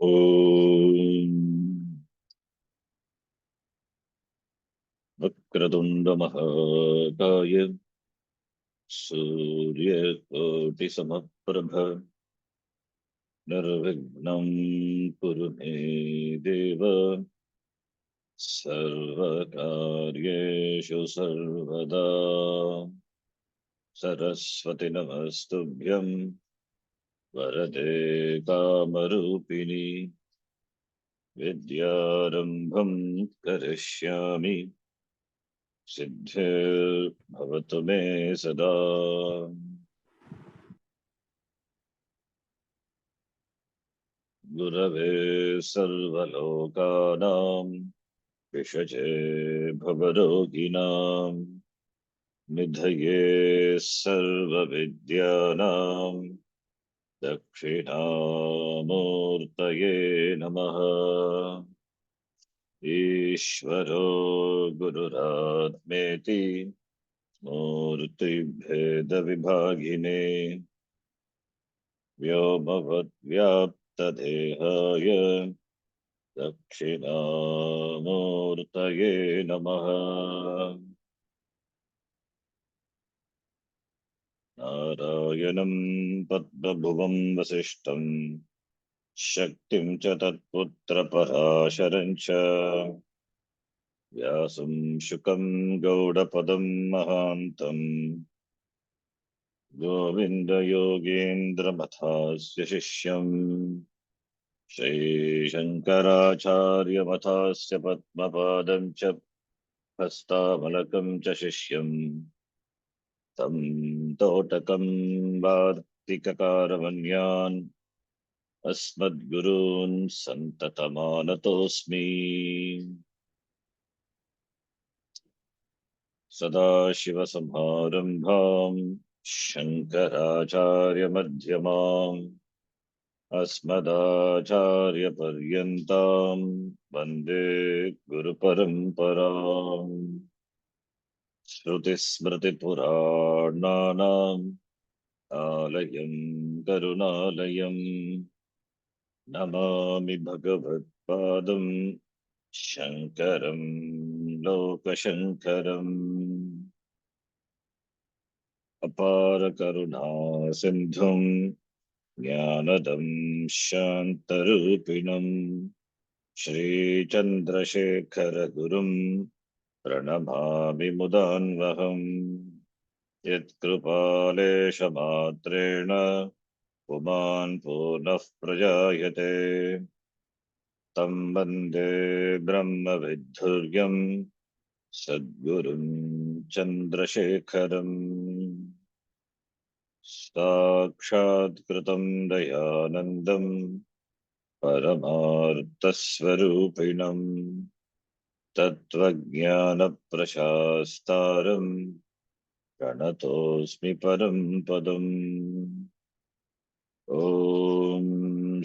ॐ वक्रतुण्डमहाकाय सूर्यकोटिसमप्रभ निर्विघ्नं कुरु मे देव सर्वकार्येषु सर्वदा सरस्वती नमस्तुभ्यं वरदे कामरूपिणि विद्यारम्भं करिष्यामि सिद्धिर्भवतु मे सदा। गुरवे सर्वलोकानां विषजे भवरोगिणां निधये सर्वविद्यानां दक्षिणामूर्तये नमः। ईश्वरो गुरुरात्मेति मूर्तिभेदविभागिने व्योमवद्व्याप्तदेहाय दक्षिणामूर्तये नमः। नारायणं पद्मभुवं वसिष्ठं शक्तिं च तत्पुत्रपराशरं च व्यासं शुकं गौडपदं महान्तं गोविन्दयोगीन्द्रमथास्य शिष्यं श्रीशङ्कराचार्यमथास्य पद्मपादं च हस्तामलकं च शिष्यं तं तोटकं वार्तिककारमन्यान् अस्मद्गुरून् सन्ततमानतोऽस्मि। सदाशिवसमारम्भां शङ्कराचार्यमध्यमाम् अस्मदाचार्यपर्यन्तां वन्दे गुरुपरम्पराम्। श्रुतिस्मृतिपुराणानाम् आलयं करुणालयं नमामि भगवत्पादं शङ्करं लोकशङ्करम्। अपारकरुणा सिन्धुं ज्ञानदं शान्तरूपिणं श्रीचन्द्रशेखरगुरुं प्रणमामि मुदान्वहम्। यत्कृपालेशमात्रेण पुमान् पूर्णः प्रजायते तं वन्दे ब्रह्मविद्धुर्यं सद्गुरुं चन्द्रशेखरम्। साक्षात्कृतं दयानन्दं परमार्थस्वरूपिणं तत्त्वज्ञानप्रशास्तारं प्रणतोऽस्मि परं पदम्। ॐ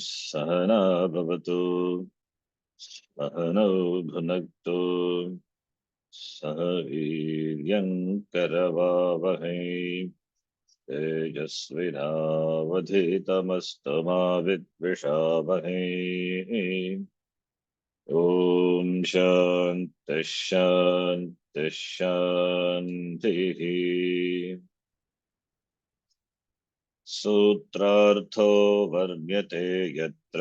सहना भवतु सहनौ भुनक्तु सह वीर्यङ्करवावहै तेजस्विनावधीतमस्तु मा विद्विषावहै। ॐ शान्तिः शान्तिः शान्तिः। सूत्रार्थो वर्ण्यते यत्र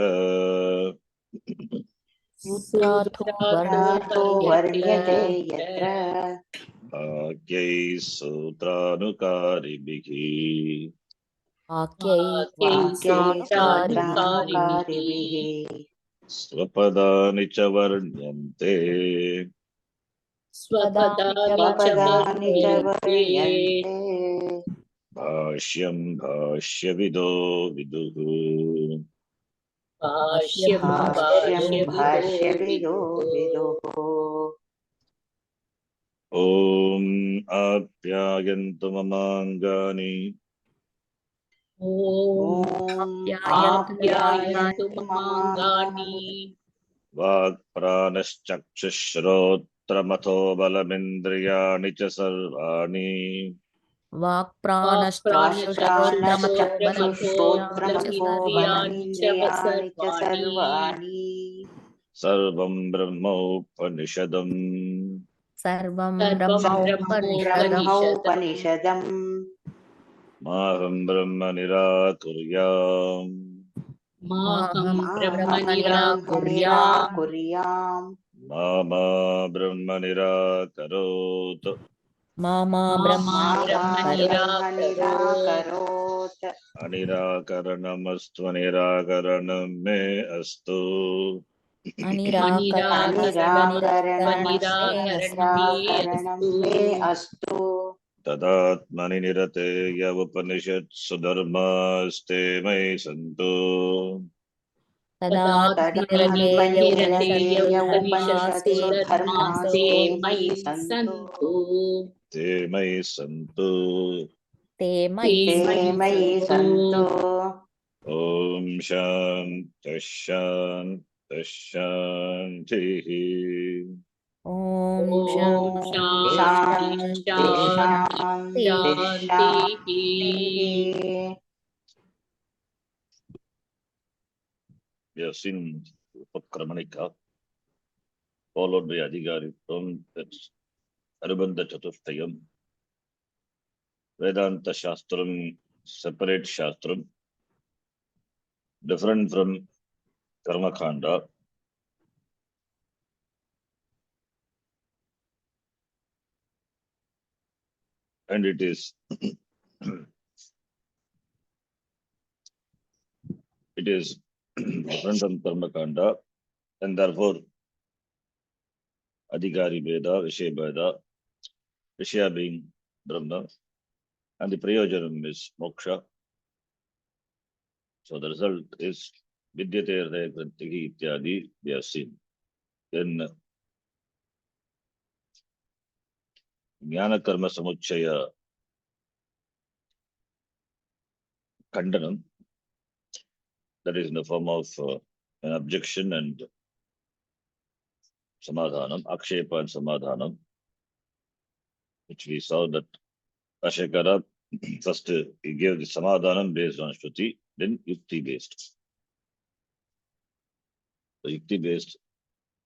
सूत्रार्थो वर्ण्यते यत्र वाक्यैः सूत्रानुकारिभिः वाक्यैः स्वपदानि च वर्ण्यन्ते स्वपदानि च वर्ण्यन्ते भाष्यं भाष्यविदो विदुः। भाष्यं भाष्यविदो विदुः। ॐ आप्यायन्तु ममाङ्गानि आप्यायन्तु ममाङ्गानि वाक्प्राणश्चक्षुश्रोत्रमथो बलमिन्द्रियाणि च सर्वाणि वाक्प्राणश्चक्षुश्रोत्रमथो वाक्प्राणश्चक्षुश्रोत्रमथो बलमिन्द्रियाणि च सर्वाणि बलमिन्द्रियाणि च सर्वाणि सर्वं ब्रह्मोपनिषदम् सर्वं सर्वं ब्रह्मोपनिषदम् ब्रह्मोपनिषदम् माहं ब्रह्म निराकुर्याम् माहं ब्रह्म माहं ब्रह्म निराकुर्याम् निराकुर्याम् मा ब्रह्म निराकरोत् मा ब्रह्म मा मा ब्रह्म निराकरोत् निराकरोत् अनिराकरणमस्त्वनिराकरणं मे अस्तु अनिराकरणमस्त्वनिराकरणं अनिराकरणमस्त्व मे अस्तु निराकरणं मे अस्तु तदात्मनि निरतेय उपनिषत्सु धर्मास्ते मयि सन्तु तदात्मनि तदात्मनिरतेय निरतेय उपनिषत्सु धर्मास्ते उपनिषत्सु मयि धर्मास्ते सन्तु मयि सन्तु ते मयि सन्तु ते मयि ते मयि सन्तु सन्तु ॐ शान्तिः ॐ ॐ शान्ति शान्ति शान्ति शान्ति शान्तिः We have seen Upakramanika followed by Adhikaritvam, that's Anubandha Chatushtayam, Vedanta Shastram, separate Shastram, different from Karma Kanda. And it is it is different from Karma Kanda, and therefore Adhikari Veda, Vishaya Veda, Vishaya being Brahma, and the Prayojanam is Moksha. So the result is Vidyate Ardhaya Krantihi Ityadi, we have seen. Then Jnana Karma Samuchaya Kandanam, that is in the form of an objection and Samadhanam, Akshepa and Samadhanam, which we saw that Ashekara first he gave the Samadhanam based on Shruti, then Yukti based. So Yukti based,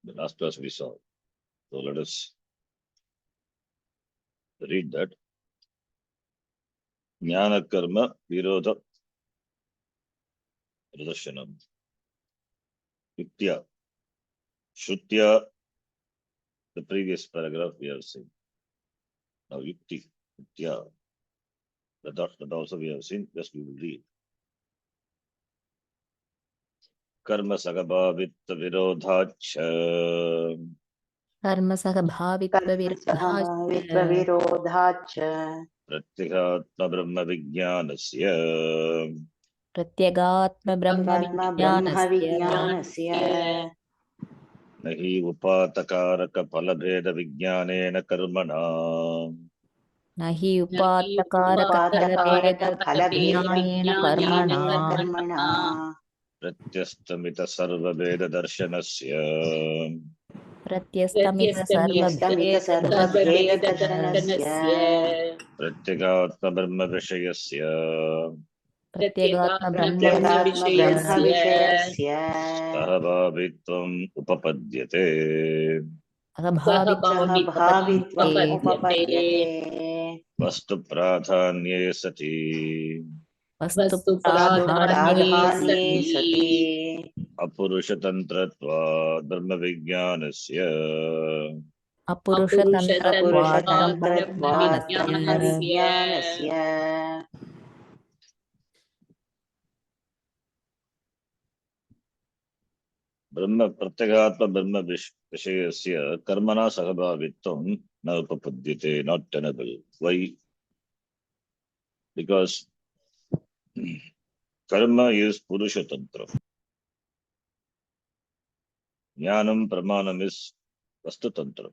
the last class we saw. So let us read that. Jnana Karma Virodha Pradarsanam. Yuktya. Shrutya, the previous paragraph we have seen. Now Yukti, Yuktya, that also we have seen, just we will read. Karma Sagabhavitya Virodhacha कर्मसहभावित्वविरोधाश्च कर्मसहभावित्वविरोधाच्च Pratyagatma Brahma Vijnanasya प्रत्यगात्मब्रह्मविज्ञानस्य ब्रह्मविज्ञानस्य Nahi Upatakāraka Phalabheda Vijnānena Karmana न हि उपातकारकफलभेदविज्ञानेन उपात्तकारकफलभेदविज्ञानेन कर्मणा कर्मणा Pratyastamita Sarvaveda Darshanasya प्रत्यस्तमितसर्वभेददर्शनस्य प्रत्यस्तमितसर्वभेददर्शनस्य Pratyagatma Brahma Vishayasya प्रत्यगात्मब्रह्मविषयस्य प्रत्यगात्मब्रह्मविषयस्य Sahabhavitvam Upapadyate सहभावित्वम् अभावित्वमुपपद्यते उपपद्यते Vastu Pradhanye Sati वस्तु वस्तुप्राधान्ये प्राधान्ये सति सति Apurushatantratva Dharma Vijnanasya अपुरुषतन्त्रत्वात् अपुरुषतन्त्रत्वात् ब्रह्मविज्ञानस्य ब्रह्मविज्ञानस्य Brahma Pratyagatma Brahma Vishayasya Karmana Sahabhavitvam na upapadyate, not tenable. Why? Because karma is Purusha Tantra. Jnanam Pramanam is Vastu Tantra,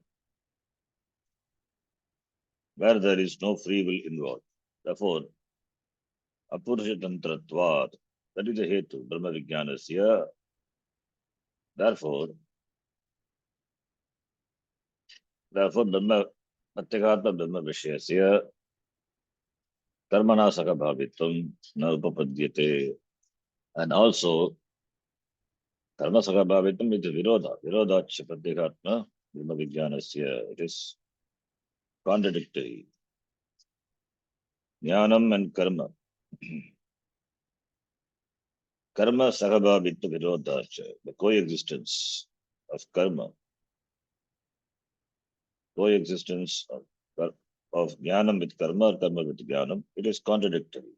where there is no free will involved. Therefore, Apurusha Tantratvat, that is the Hetu, Brahma Vijnanasya. Therefore, Brahma Pratyagatma Brahma Vishayasya Karmana sakabhavitvam na upapadyate. And also, karma sakabhavitvam is virodha. Virodhacha pratyekatma brahma vijnanasya. It is contradictory. Jnanam and karma. Karma sakabhavitva virodhacha. The coexistence of karma, coexistence of jnanam with karma or karma with jnanam, it is contradictory.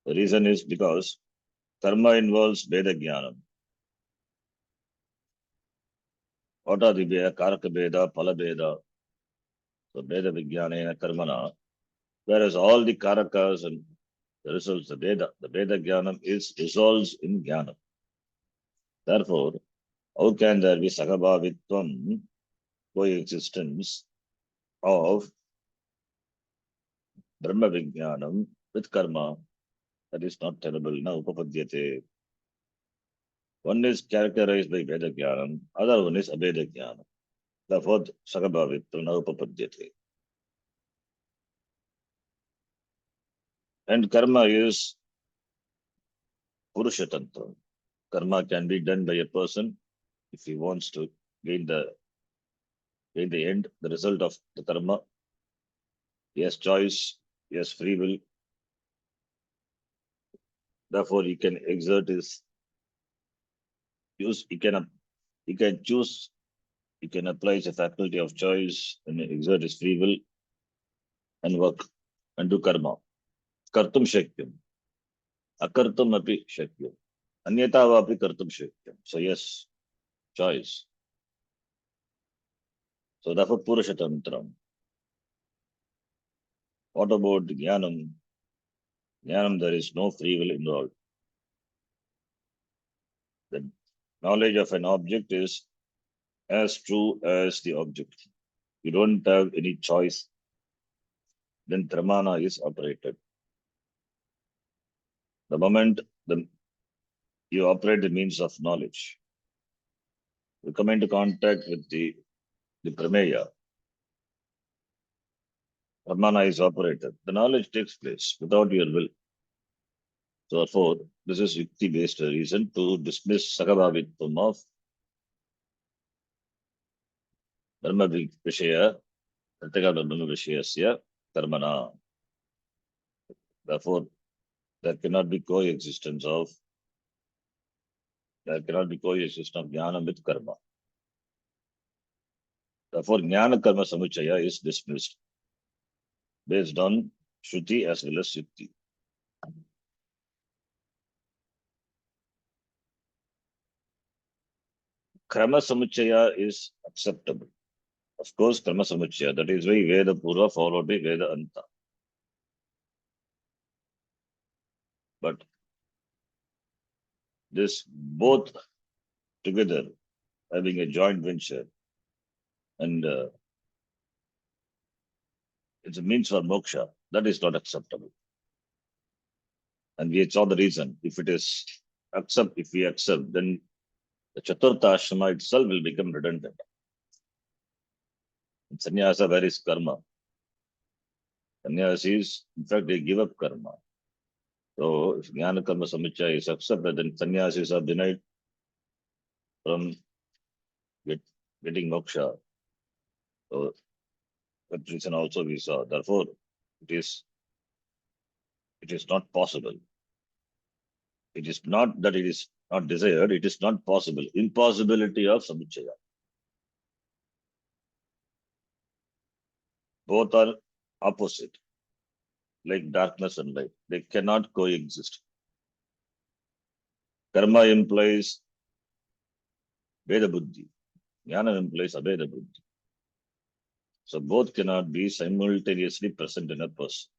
The reason is because karma involves Veda jnanam. What are the Veda? Karaka Veda, Phala Veda. So Veda Vijnanena Karmana. Whereas all the Karakas and the results, the Veda Jnanam is resolves in Jnanam. Therefore, how can there be Sakabhavitvam, coexistence of Brahma Vijnanam with Karma? That is not tenable. Na Upapadyate. One is characterized by Veda Jnanam, other one is Abeda Jnanam. Therefore, Sakabhavitvam na Upapadyate. And Karma is Purusha Tantra. Karma can be done by a person if he wants to gain the end, the result of the karma. He has choice, he has free will. Therefore, he can exert his use. He can choose. He can apply his faculty of choice and exert his free will and work and do karma. Kartum shakyam. Akartum api shakyam. Anyata vapi kartum shakyam. So yes, choice. So therefore, Purusha Tantram. What about Jnanam? Jnanam, there is no free will involved. The knowledge of an object is as true as the object. You don't have any choice. Then Pramana is operated. The moment you operate the means of knowledge, you come into contact with the Prameya, Pramana is operated. The knowledge takes place without your will. So therefore, this is Yukti-based reason to dismiss Sakabhavitvam of Brahma Vishaya, Pratyeka Brahma Vishayasya, Karmana. Therefore, there cannot be coexistence of Jnana with Karma. Therefore, Jnana Karma Samuchaya is dismissed based on Shruti as well as Yukti. Krama Samuchaya is acceptable. Of course, Krama Samuchaya, that is why Veda Purva followed by Veda Anta. But this both together, having a joint venture, and it's a means for moksha, that is not acceptable. And we saw the reason. If we accept, then the Chaturtha Ashrama itself will become redundant. In sannyasa, where is karma? Sannyasis, in fact, they give up karma. So, if Jnana Karma Samuchaya is accepted, then sannyasis are denied from getting moksha. So, that reason also we saw. Therefore, it is not possible. It is not that it is not desired, it is not possible. Impossibility of Samuchaya. Both are opposite, like darkness and light. They cannot coexist. Karma implies Veda Buddhi. Jnana implies Abeda Buddhi. So both cannot be simultaneously present in a person.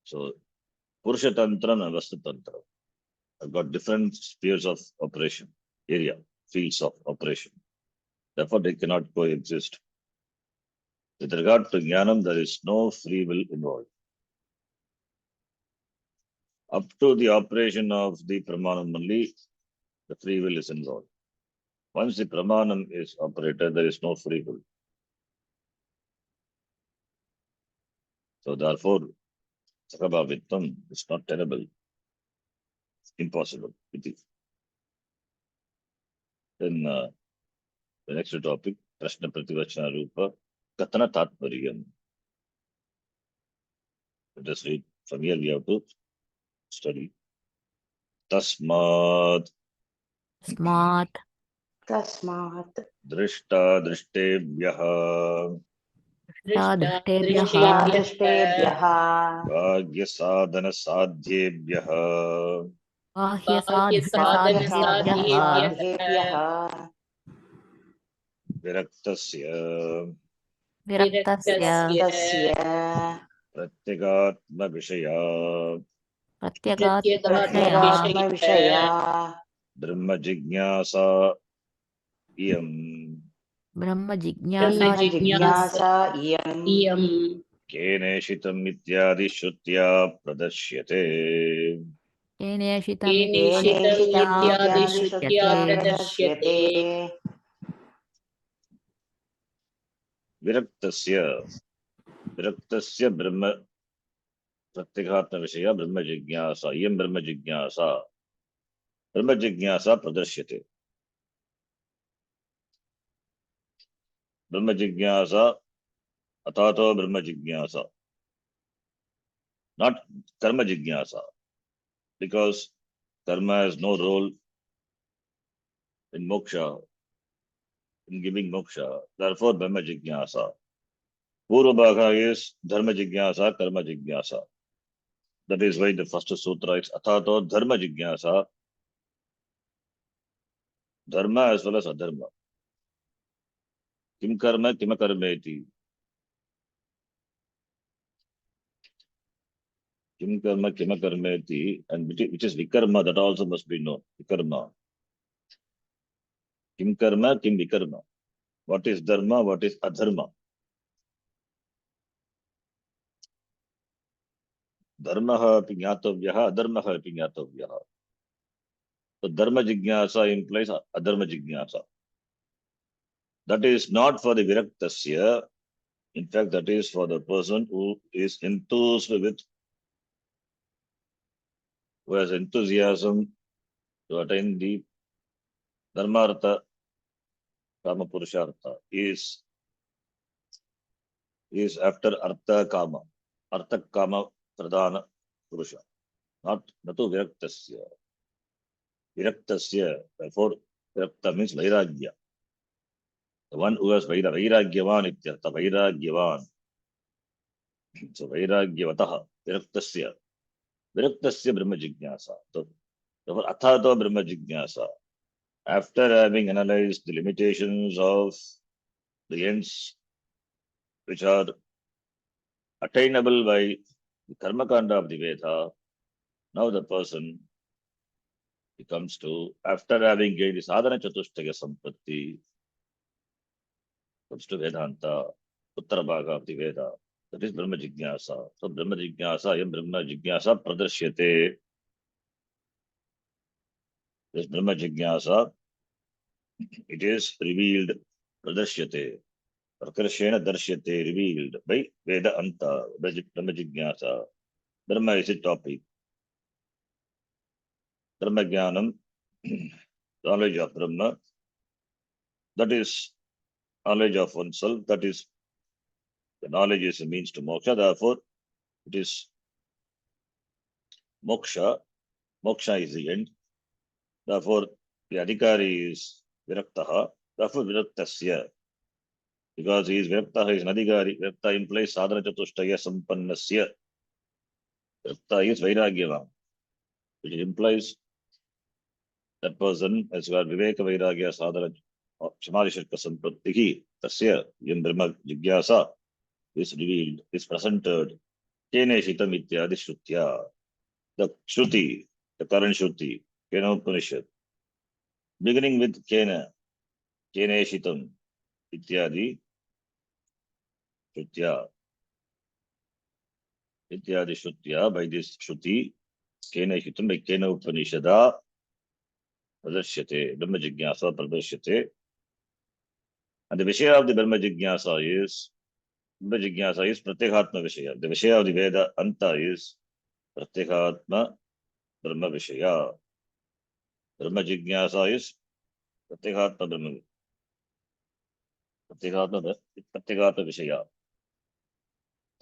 So Purusha Tantra and Vastu Tantra have got different spheres of operation, fields of operation. Therefore, they cannot coexist. With regard to Jnanam, there is no free will involved. Up to the operation of the Pramanam only, the free will is involved. Once the Pramanam is operated, there is no free will. So therefore, Sakabhavitvam is not tenable. It's impossible. Then the next topic, Prashna Prativachana Rupa, Katana Tatpariyam. Let us read. From here we have to study. Tasmat Smat Tasmat Drishta Drishtebhyaha दृष्टेभ्यः दृष्टादृष्टेभ्यः Bhagya Sadhana Sadhyebhyaha बाह्यसाध्यसाध्येभ्यः साध्यसाध्येभ्यः Viraktasya विरक्तस्य तस्य Pratyagatma Vishaya प्रत्यगात्मविषया प्रत्यगात्मविषया Brahma Jignasa Iyam ब्रह्मजिज्ञासा ब्रह्मजिज्ञासा इयम् Keneshitam Ityadi Shrutya Pradashyate येनेषितमित्यादिश्रुत्या केनेषितमित्यादिश्रुत्यते प्रदर्श्यते Viraktasya Brahma Pratyagatma Vishaya Brahma Jignasa Iyam Brahma Jignasa Pradashyate Brahma Jignasa Atato Brahma Jignasa, not Karma Jignasa, because karma has no role in moksha, in giving moksha. Therefore, Brahma Jignasa. Purva Bhaga is Dharma Jignasa, Karma Jignasa. That is why the first sutra is Atato Dharma Jignasa, Dharma as well as Adharma. Kim karma, kima karmeti. Kim karma, kima karmeti, and which is vikarma, that also must be known. Vikarma. Kim karma, kim vikarma. What is dharma, what is adharma? Dharmaha api jnatavyaha, adharmaha api jnatavyaha. So dharma jignasa implies adharma jignasa. That is not for the viraktasya. In fact, that is for the person who is enthused with, who has enthusiasm to attain the dharmartha, kama purushartha. Is after artha kama pradhana purusha. Not natu viraktasya. Viraktasya, therefore, virakta means vairagya. The one who has vairagyavan ityartha, vairagyavan. So vairagyavataha, viraktasya. Viraktasya Brahma Jignasa. So therefore, athato Brahma Jignasa. After having analyzed the limitations of the ends which are attainable by the karma kanda of the Veda, now the person comes to, after having gained the sadhana chatushtaya sampatti, comes to Vedanta, Uttara Bhaga of the Veda. That is Brahma Jignasa. So Brahma Jignasa, Yam Brahma Jignasa Pradarsyate. This Brahma Jignasa, it is revealed, Pradarsyate. Prakarshena Darshyate, revealed by Veda Anta, Brahma Jignasa. Brahma is a topic. Brahma Jnanam, knowledge of Brahma, that is knowledge of oneself, that is, the knowledge is a means to moksha, therefore, it is moksha. Moksha is the end. Therefore, the adhikari is viraktaha, therefore viraktasya. Because he is viraktaha, he is an adhikari. Virakta implies sadhana chatushtaya sampannasya. Virakta is vairagyavam, which implies that person has got viveka vairagya sadhana samadhi shirka samprattihi. Tasya yam brahma jigyasa is revealed, is presented. Kene shitam ityadi shrutya. The shruti, the current shruti, Kena Upanishad. Beginning with Kena, Kene shitam ityadi shrutya. Ityadi shrutya, by this shruti, Kena shitam, by Kena Upanishada, Pradashyate, Brahma Jignasa Pradashyate. And the Vishaya of the Brahma Jignasa is Brahma Jigyasa is Pratyekatma Vishaya. The Vishaya of the Veda Anta is Pratyekatma Brahma Vishaya. Brahma Jigyasa is Pratyekatma Brahma Pratyekatma Vishaya.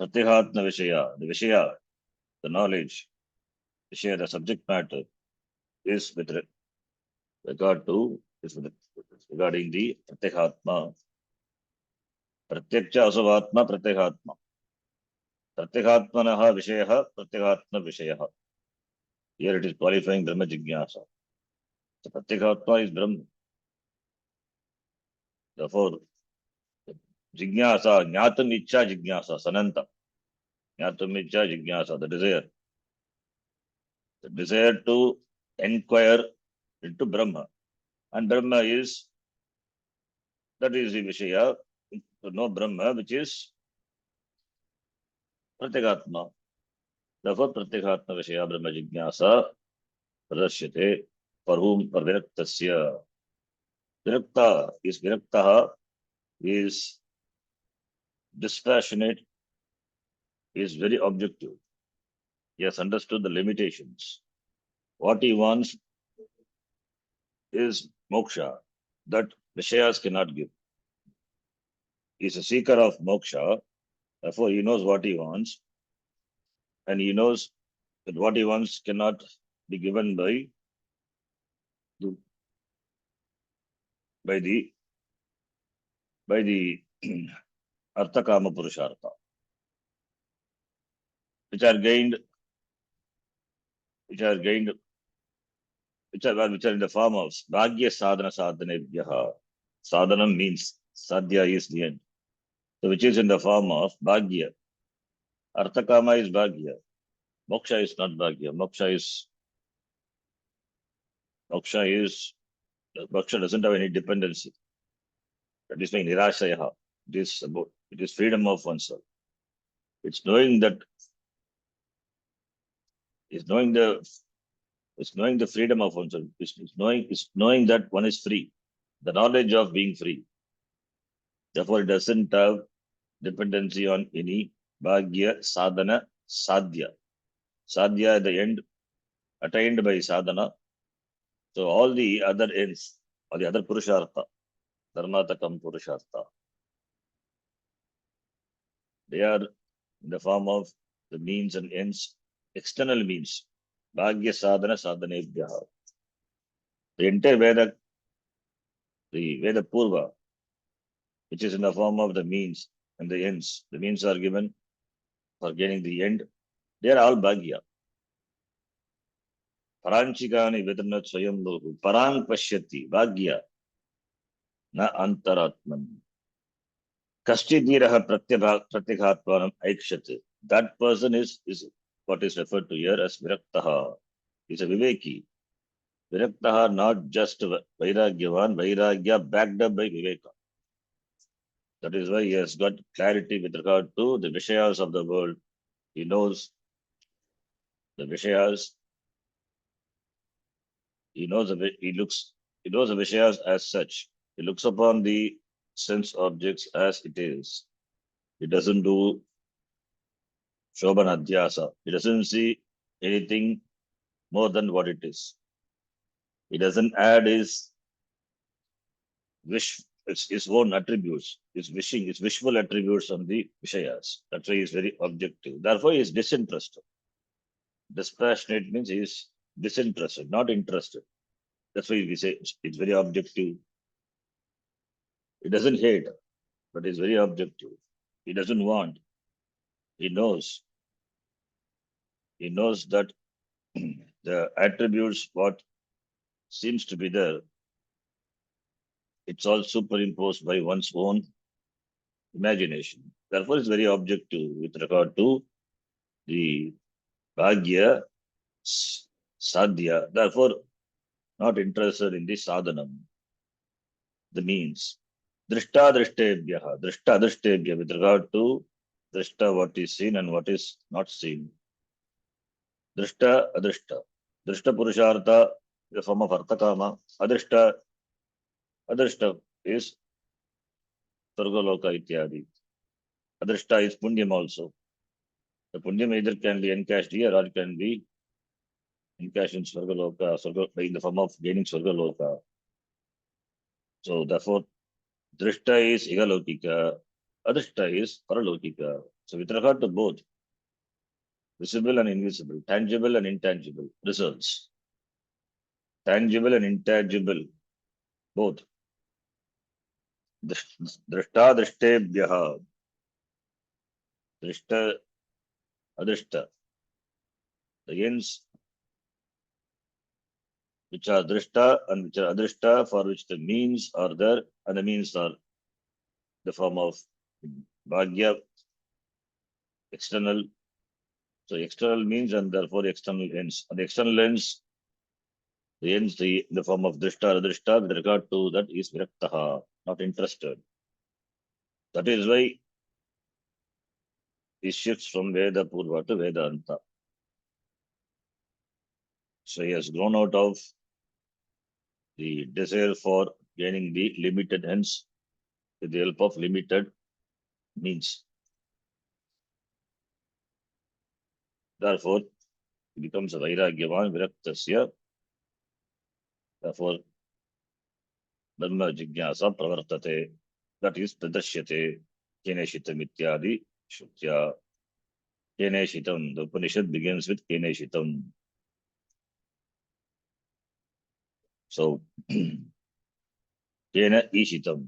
Pratyekatma Vishaya. The Vishaya, the knowledge, Vishaya, the subject matter, is with regard to, is with, regarding the Pratyekatma. Pratyaksha Asavatma Pratyekatma. Pratyekatmanaha Vishayaha Pratyekatma Vishayaha. Here it is qualifying Brahma Jigyasa. So Pratyekatma is Brahma. Therefore, Jigyasa, Jnatam Ichcha Jigyasa, Sananta. Jnatam Ichcha Jigyasa, the desire to inquire into Brahma. And Brahma is, that is the Vishaya, to know Brahma, which is Pratyekatma. Therefore, Pratyekatma Vishaya Brahma Jigyasa Pradashyate, for whom? For Viraktasya. Virakta is Viraktaha, is dispassionate, is very objective. He has understood the limitations. What he wants is moksha, that Vishayas cannot give. He is a seeker of moksha, therefore he knows what he wants, and he knows that what he wants cannot be given the by the by the Arthakama Purushartha, which are gained, which are gained, which are in the form of Bhagya Sadhana Sadhanebhyaha. Sadhanam means Sadhya is the end. So which is in the form of Bhagya. Arthakama is Bhagya. Moksha is not Bhagya. Moksha doesn't have any dependency. That is why Nirashayaha. It is freedom of oneself. It's knowing that, it's knowing the freedom of oneself. It's knowing that one is free. The knowledge of being free. Therefore, it doesn't have dependency on any Bhagya, Sadhana, Sadhya. Sadhya at the end, attained by sadhana. So all the other ends, or the other Purushartha, Dharmatakam Purushartha, they are in the form of the means and ends, external means. Bhagya Sadhana Sadhanebhyaha. The entire Veda, the Veda Purva, which is in the form of the means and the ends. The means are given for getting the end. They are all Bhagya. Paranchikani Vedana Swayam Lohu. Parang Pashyati. Bhagya. Na Antaratman. Kastidiraha Pratyekatvanam Aikshat. That person is what is referred to here as Viraktaha. Is a Viveki. Viraktaha, not just Vairagyavan, Vairagya backed up by Viveka. That is why he has got clarity with regard to the Vishayas of the world. He knows the Vishayas. He knows the Vishayas as such. He looks upon the sense objects as it is. He doesn't do Shobhanadhyasa. He doesn't see anything more than what it is. He doesn't add his his own attributes, his wishful attributes on the Vishayas. That's why he is very objective. Therefore, he is disinterested. Dispassionate means he is disinterested, not interested. That's why we say it's very objective. He doesn't hate, but he's very objective. He doesn't want. He knows. He knows that the attributes, what seems to be there, it's all superimposed by one's own imagination. Therefore, it's very objective with regard to the Bhagya, Sadhya. Therefore, not interested in the sadhanam, the means. Drishta Drishtebhyaha. Drishta Drishtebhya with regard to Drishta, what is seen and what is not seen. Drishta Adrishta. Drishta Purushartha, the form of Arthakama. Adrishta is Sargaloka Ityadi. Adrishta is punyam also. The punyam either can be encashed here or it can be encashed in Swargaloka, in the form of gaining Swargaloka. So therefore, Drishta is Igalokika, Adrishta is Paralokika. So with regard to both, visible and invisible, tangible and intangible results, tangible and intangible, both. Drishta Drishtebhyaha, Drishta Adrishta, the ends which are Drishta and which are Adrishta, for which the means are there, and the means are the form of Bhagya, external. So external means and therefore external ends. And the external ends, the ends, the form of Drishta or Adrishta, with regard to that is Viraktaha, not interested. That is why he shifts from Veda Purva to Vedanta. So he has grown out of the desire for gaining the limited ends with the help of limited means. Therefore, he becomes a Vairagyavan Viraktasya. Therefore, Brahma Jigyasa Pravartate, that is Pradashyate, Keneshitam Ityadi, Shutya, Keneshitam. The Upanishad begins with Keneshitam. So, Kena Ishitam.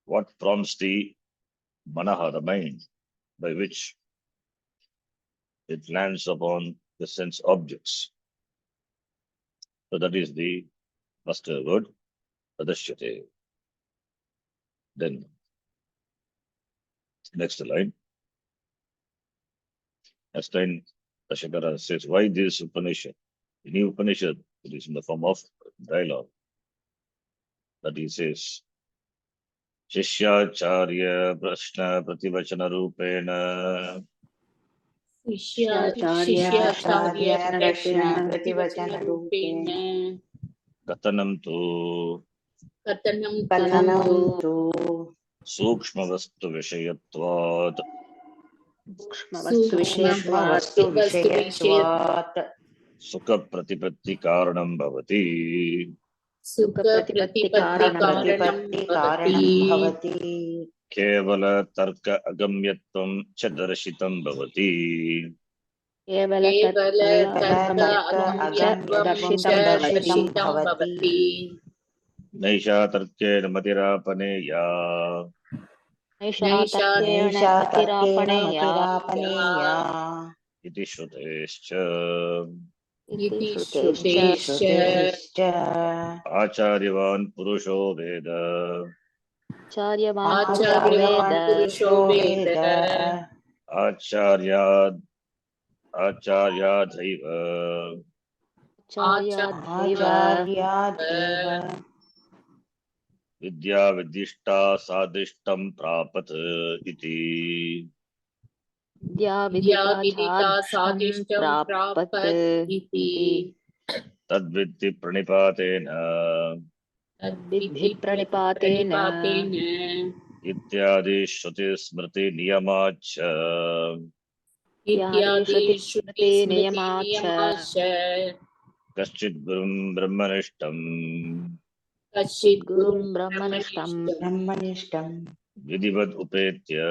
What prompts the Manaha, the mind, by which it lands upon the sense objects. So that is the first word, Pradashyate. Then, next line. Next line, Tashakara says, why this Upanishad? The new Upanishad, it is in the form of dialogue. That he says, Shishyacharya Prashna Prativachana Rupena शिष्याचार्य प्रश्न प्रतिवचनरूपेण Katanam tu कथनं तु Sukshmavastu Vishayatvat सूक्ष्मवस्तुविषयत्वात् Sukha Pratipatti Karanam Bhavati सुखप्रतिपत्तिकारणं भवति Kevala Tarka Agamyatvam Chadarashitam Bhavati केवलतर्क अगम्यत्वं च दर्शितं भवति Naisha Tarke Matirapane नैषा तर्केण मतिरापणेया Iti Shrutescha इति श्रुतेश्च Acharyavan Purusho Veda आचार्यवान् पुरुषो वेद Acharya Acharyadhaiva आचार्यादेव Vidya Vidishta Sadishtam Prapat Iti विद्या विदिता साधिष्ठं प्राप्त इति Tadvitti Pranipatena विद्धि प्रणिपातेन Ityadi Shruti Smriti Niyamacha इत्यादि श्रुति नियमाच्च Kaschid Gurum Brahmanishtam गुरुं ब्रह्मनिष्ठं ब्रह्मनिष्ठम् Vidivad Upetya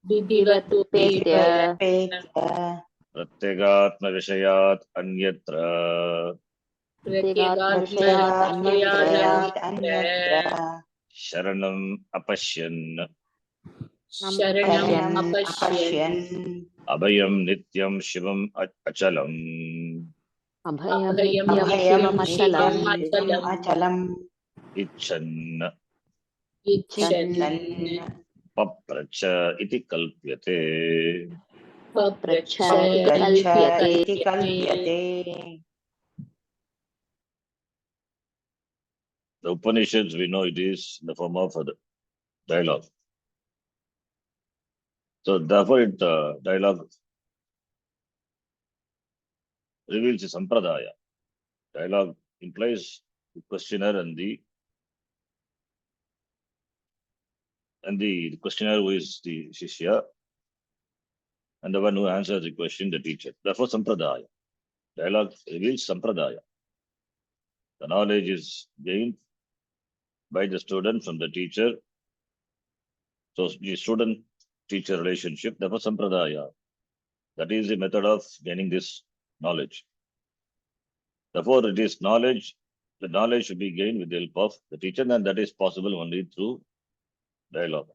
विधिवत् उपेत्य विधिवदपेत्य Pratyagatma Vishayat Anyatra प्रत्यगात्मविषयात् अन्यत्र प्रत्यगात्मविषयात् अन्यत्र Sharanam Apashyan शरणम् अपश्यन् Abhayam Nityam Shivam Achalam अभयं नित्यं अभयं शिवमचलं नित्यं शिवम् अचलम् Ichan चिन्तन् Papracha Iti Kalpyate. पप्रच्छ पप्रच्छ कल्प्यते इति कल्प्यते The Upanishads, we know it is in the form of a dialogue. So therefore, dialogue reveals a sampradaya. Dialogue implies the questioner and the and the questioner who is the Shishya, and the one who answers the question, the teacher. Therefore, Sampradaya. Dialogue reveals Sampradaya. The knowledge is gained by the student from the teacher. So the student-teacher relationship, therefore Sampradaya. That is the method of gaining this knowledge. Therefore, it is knowledge. The knowledge should be gained with the help of the teacher, and that is possible only through dialogue.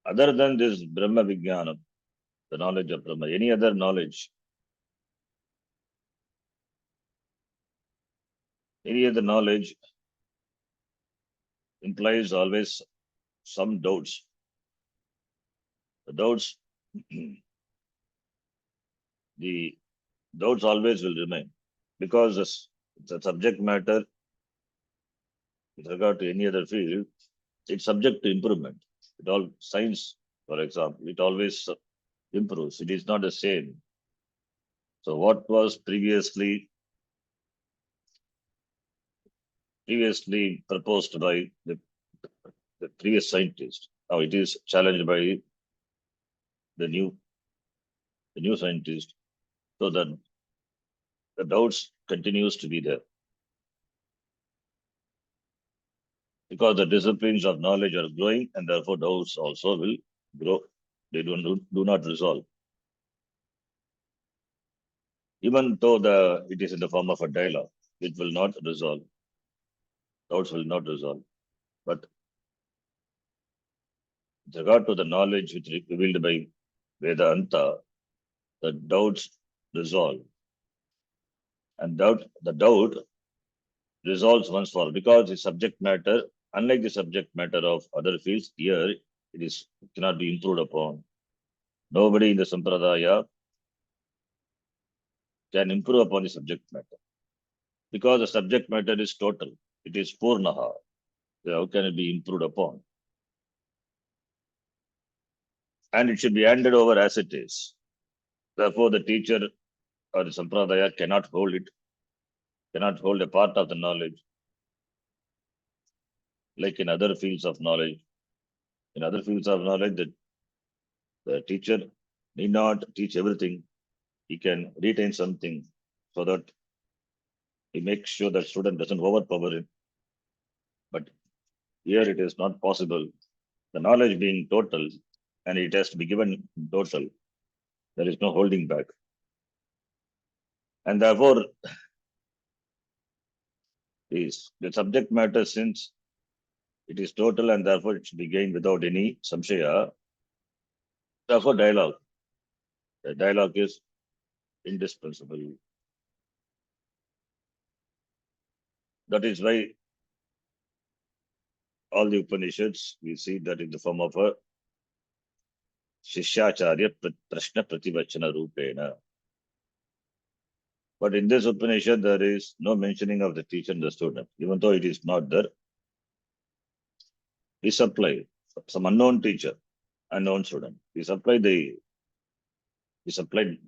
Other than this Brahma Vijnanam, the knowledge of Brahma, any other knowledge, implies always some doubts. The doubts, the doubts always will remain because the subject matter with regard to any other field, it's subject to improvement. It all science, for example, it always improves. It is not the same. So what was previously proposed by the previous scientist, now it is challenged by the new scientist, so that the doubts continues to be there. Because the disciplines of knowledge are growing, and therefore doubts also will grow. They do not resolve. Even though it is in the form of a dialogue, it will not resolve. Doubts will not resolve. But with regard to the knowledge which is revealed by Vedanta, the doubts resolve. And the doubt resolves once for all, because the subject matter, unlike the subject matter of other fields, here it cannot be improved upon. Nobody in the Sampradaya can improve upon the subject matter, because the subject matter is total. It is Purnaha. So how can it be improved upon? And it should be handed over as it is. Therefore, the teacher or the Sampradaya cannot hold a part of the knowledge, like in other fields of knowledge. In other fields of knowledge, the teacher need not teach everything. He can retain something so that he makes sure that student doesn't overpower him. But here it is not possible. The knowledge being total, and it has to be given total. There is no holding back. And therefore, the subject matter, since it is total and therefore it should be gained without any samshaya, therefore dialogue. The dialogue is indispensable. That is why all the Upanishads, we see that in the form of a Shishyacharya Prashna Prativachana Rupena. But in this Upanishad, there is no mentioning of the teacher and the student, even though it is not there. We supply some unknown teacher, unknown student. We supply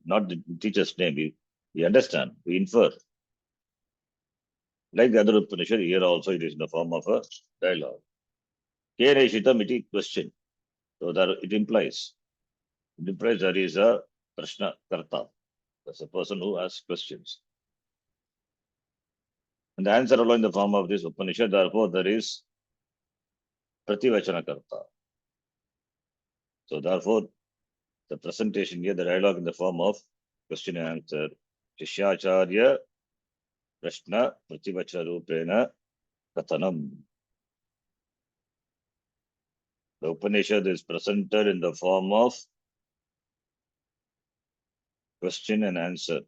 not the teacher's name. We understand, we infer. Like the other Upanishad, here also it is in the form of a dialogue. Kena Shitam question. So that it implies there is a Prashna Karta. That's a person who asks questions. And the answer alone in the form of this Upanishad, therefore there is Prativachana Karta. So therefore, the presentation here, the dialogue in the form of question and answer. Shishyacharya Prashna Prativachana Rupena Kathanam. The Upanishad is presented in the form of question and answer.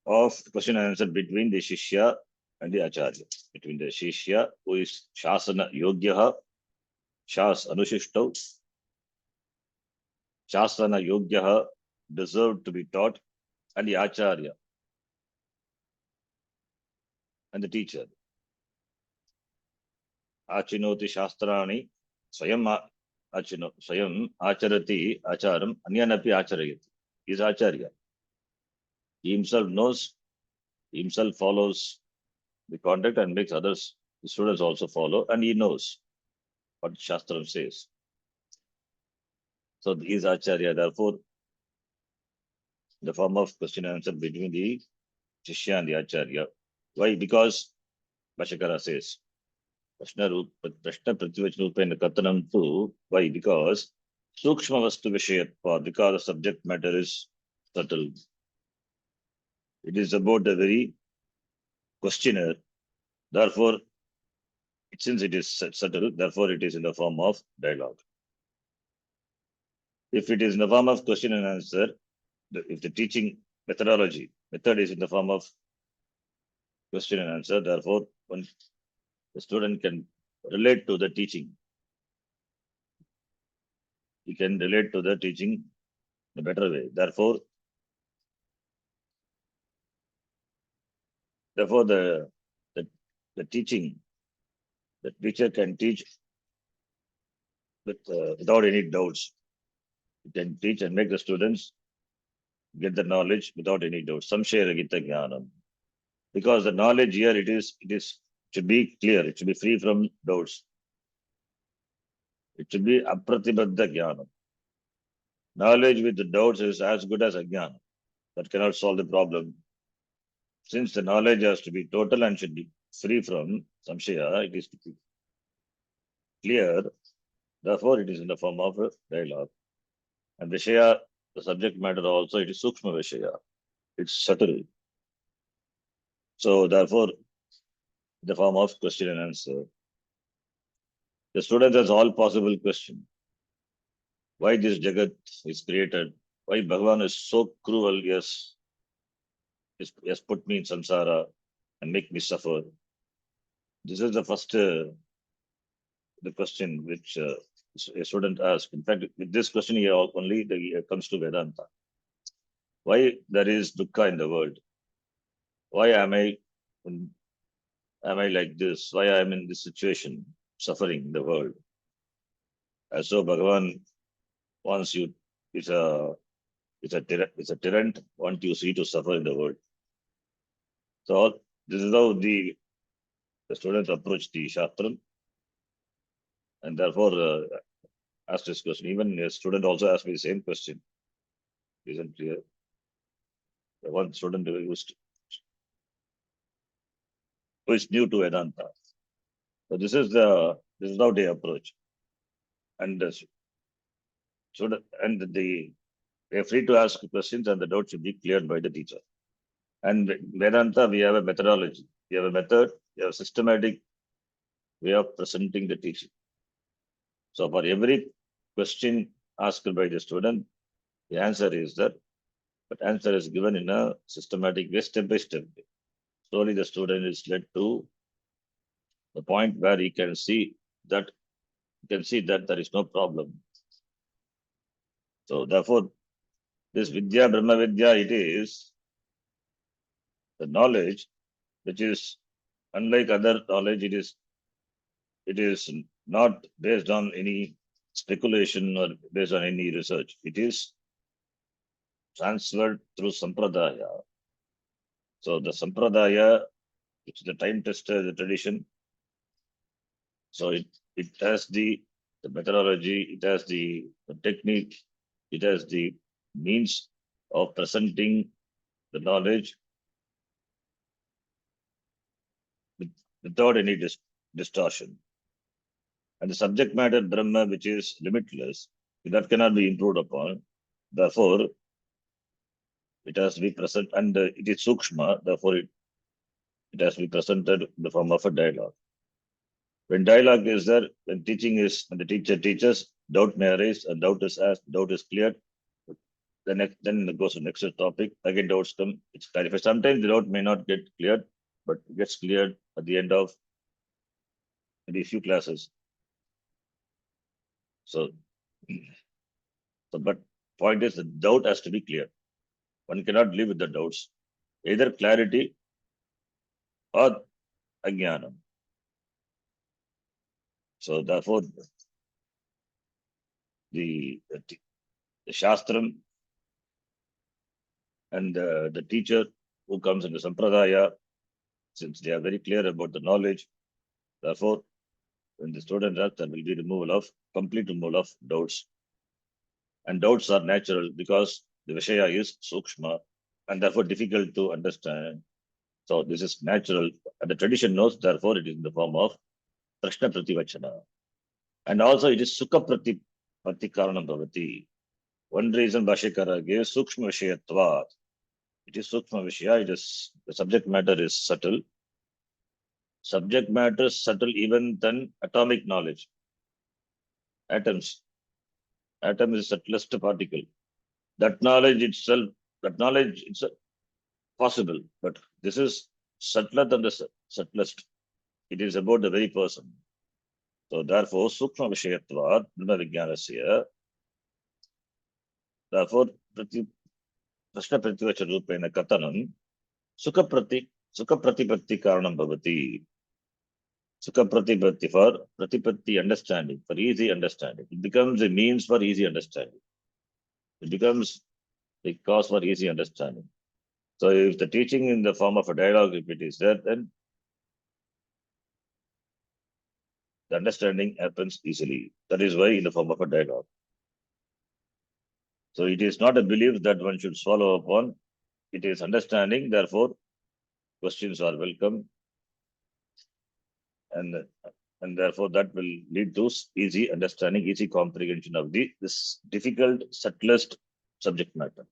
Between the Shishya and the Acharya. Between the Shishya, who is Shasana Yogyaha, Shas Anushishtav, Shasana Yogyaha, deserved to be taught, and the Acharya, and the teacher. Achinoti Shastrani, Swayam Acharati Acharam, Anyanapi Acharayati. He is Acharya. He himself knows, he himself follows the conduct and makes others, the students also follow, and he knows what Shastram says. So he is Acharya. Therefore, the form of question and answer between the Shishya and the Acharya. Why? Because Bhashakara says, Prashna Prativacharupena Katanam tu. Why? Because Sukshma Vastu Vishayatva, because the subject matter is subtle. It is about the very questioner. Therefore, since it is subtle, therefore it is in the form of dialogue. If it is in the form of question and answer, if the teaching method is in the form of question and answer, therefore, when the student can relate to the teaching, he can relate to the teaching in a better way. Therefore, the, the teaching, the teacher can teach without any doubts. He can teach and make the students get the knowledge without any doubts. Samshaya Ragita Jnanam. Because the knowledge here, it should be clear. It should be free from doubts. It should be apratibadda jnanam. Knowledge with the doubts is as good as ajnana. That cannot solve the problem. Since the knowledge has to be total and should be free from samshaya, it is to be clear. Therefore, it is in the form of a dialogue. And Vishaya, the subject matter also, it is Sukshma Vishaya. It's subtle. So, therefore, the form of question and answer. The student has all possible questions. Why this Jagat is created? Why Bhagavan is so cruel? Yes, has put me in samsara and make me suffer. This is the first the question which a student asks. In fact, with this question here only comes to Vedanta. Why there is dukkha in the world? Why am I like this? Why I am in this situation, suffering in the world? As so Bhagavan wants you, it's a tyrant, want you see to suffer in the world. So this is how the students approach the Shastram, and therefore asked this question. Even a student also asked me the same question recently. One student who is new to Vedanta. So this is how they approach, and they are free to ask questions, and the doubt should be cleared by the teacher. And Vedanta, we have a methodology, we have a method, we have a systematic way of presenting the teaching. So for every question asked by the student, the answer is that, but answer is given in a systematic way, step by step. Slowly the student is led to the point where he can see that there is no problem. So therefore, this Vidya, Brahma Vidya, it is the knowledge which is unlike other knowledge. It is not based on any speculation or based on any research. It is transferred through sampradaya. So the sampradaya, which is the time tester, the tradition. So it has the methodology, it has the technique, it has the means of presenting the knowledge without any distortion. And the subject matter Brahma, which is limitless, that cannot be improved upon. Therefore, it has to be present, and it is sukshma. Therefore, it has to be presented in the form of a dialogue. When dialogue is there, when the teacher teaches, doubt may arise, and doubt is asked, doubt is cleared. Then it goes to the next topic. Again, doubts come. It's clarified. Sometimes the doubt may not get cleared, but it gets cleared at the end of maybe a few classes. So, but point is the doubt has to be clear. One cannot live with the doubts. Either clarity or ajnanam. So therefore, the Shastram and the teacher who comes in the Sampradaya, since they are very clear about the knowledge, therefore, when the student does, there will be complete removal of doubts. And doubts are natural because the Vishaya is Sukshma and therefore difficult to understand. So this is natural. And the tradition knows, therefore, it is in the form of Prashna Prativachana. And also it is Sukha Pratikaranam Bhavati. One reason Bhashikara gives Sukshma Vishayatvat. It is Sukshma Vishaya, the subject matter is subtle. Subject matter is subtle even than atomic knowledge. Atoms. Atom is the subtlest particle. That knowledge itself possible, but this is subtler than the subtlest. It is about the very person. So therefore, Sukshma Vishayatvat, Brahma Vijnanasya, therefore, Prashna Prativacha Rupena Katanam, Sukha Pratipatti Karanam Bhavati. Sukha Pratipatti for Pratipatti understanding, for easy understanding. It becomes a means for easy understanding. It becomes a cause for easy understanding. So if the teaching in the form of a dialogue, if it is there, then the understanding happens easily. That is why in the form of a dialogue. So it is not a belief that one should swallow upon. It is understanding. Therefore, questions are welcome, and therefore that will lead to easy understanding, easy comprehension of this difficult, subtlest subject matter.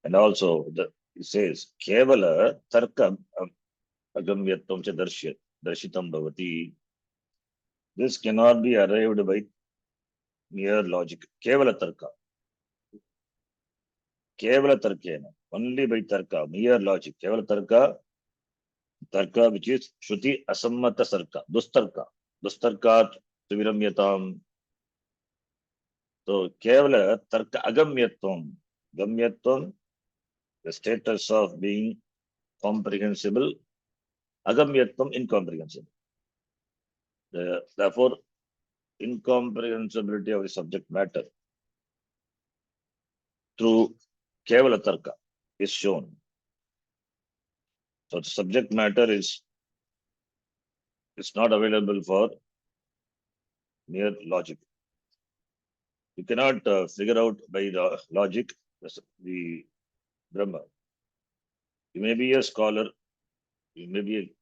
And also it says Kevala Tarka Agamyatvam cha Darshitam Bhavati. This cannot be arrived by mere logic. Kevala Tarka. Kevala Tarkena. Only by Tarka, mere logic. Kevala Tarka, which is Shruti Asammata Sarka. Dustarkat Suviramyatam. So Kevala Tarka Agamyatvam. Gamyatvam, the status of being comprehensible. Agamyatvam, incomprehensible. Therefore, incomprehensibility of the subject matter through Kevala Tarka is shown. So the subject matter is not available for mere logic. You cannot figure out by the logic the Brahma. You may be a scholar, you may be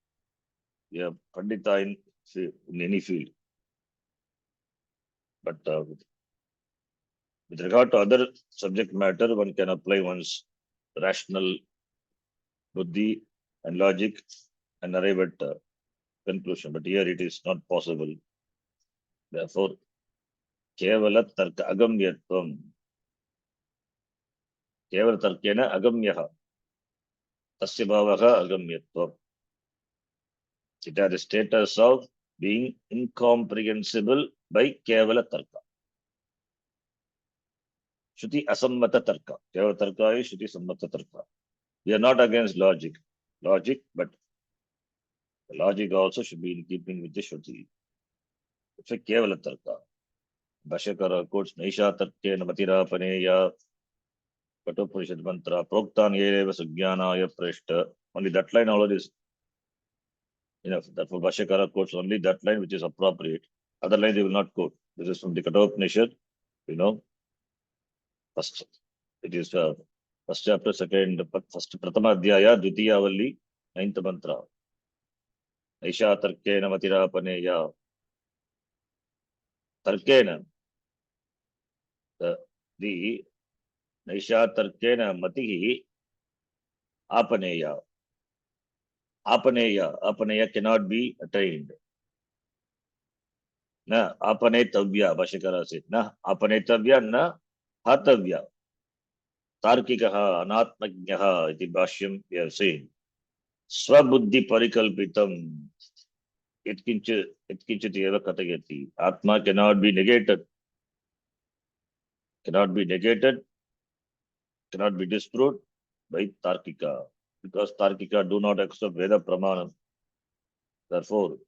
a Pandita in any field. But with regard to other subject matter, one can apply one's rational buddhi and logic and arrive at conclusion. But here it is not possible. Therefore, Kevala Tarka Agamyatvam. Kevala Tarkena Agamyaha. Tasya Bhavaha Agamyatvam. It has the status of being incomprehensible by Kevala Tarka. Shruti Asammata Tarka. Kevala Tarka is Shruti Asammata Tarka. We are not against logic, but the logic also should be in keeping with the Shruti. It's a Kevala Tarka. Bhashakara quotes Naisha Tarkena Matirapaneya Kena Upanishad mantra Proktan Yereva Sugyanaya Preshta. Only that line already is enough. Therefore, Bhashakara quotes only that line which is appropriate. Other line they will not quote. This is from the Kena Upanishad. First, it is first chapter, first Pratama Adhyaya, Dvitiya Valli, 9th mantra. Naisha Tarkena Matirapaneya. Tarkena. The Naisha Tarkena Matihi Apaneya. Apaneya cannot be attained. Na apanetavya, Bhashakara said. Na apanetavya, na hatavya. Tarkikaha, anatmagyaha, iti bhashyam we have seen. Swabuddhi parikalpitam. Itkinchit eva katayati. Atma cannot be negated. Cannot be disproved by Tarkika. Because Tarkika do not accept Veda Pramanam. Therefore,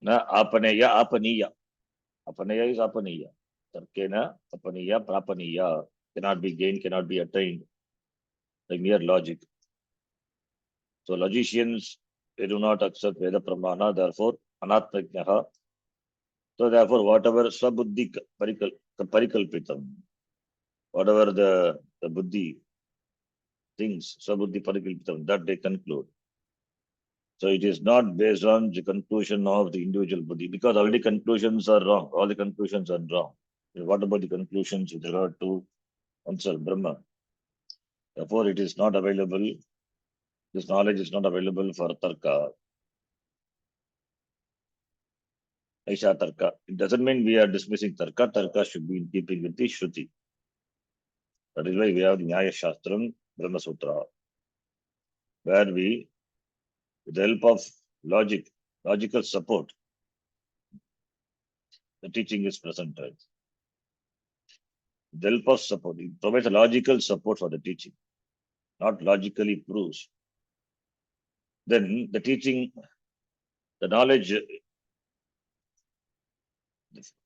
na apaneya. Apaneya is apaniya. Tarkena apaniya prapaniya. cannot be gained, cannot be attained by mere logic. So logicians, they do not accept Veda Pramana, therefore Anatmajnaha. So therefore, whatever Swabuddhi Parikalpitam, whatever the Buddhi things, Swabuddhi Parikalpitam, that they conclude. So it is not based on the conclusion of the individual Buddhi, because already conclusions are wrong. All the conclusions are wrong. What about the conclusions with regard to oneself, Brahma? Therefore, it is not available. This knowledge is not available for Tarka. Aisha Tarka. It doesn't mean we are dismissing Tarka. Tarka should be in keeping with the Shruti. That is why we have Nyaya Shastram, Brahma Sutra, where we, with the help of logical support, the teaching is presented. With the help of support, it provides a logical support for the teaching, not logically proves. Then the teaching, the knowledge,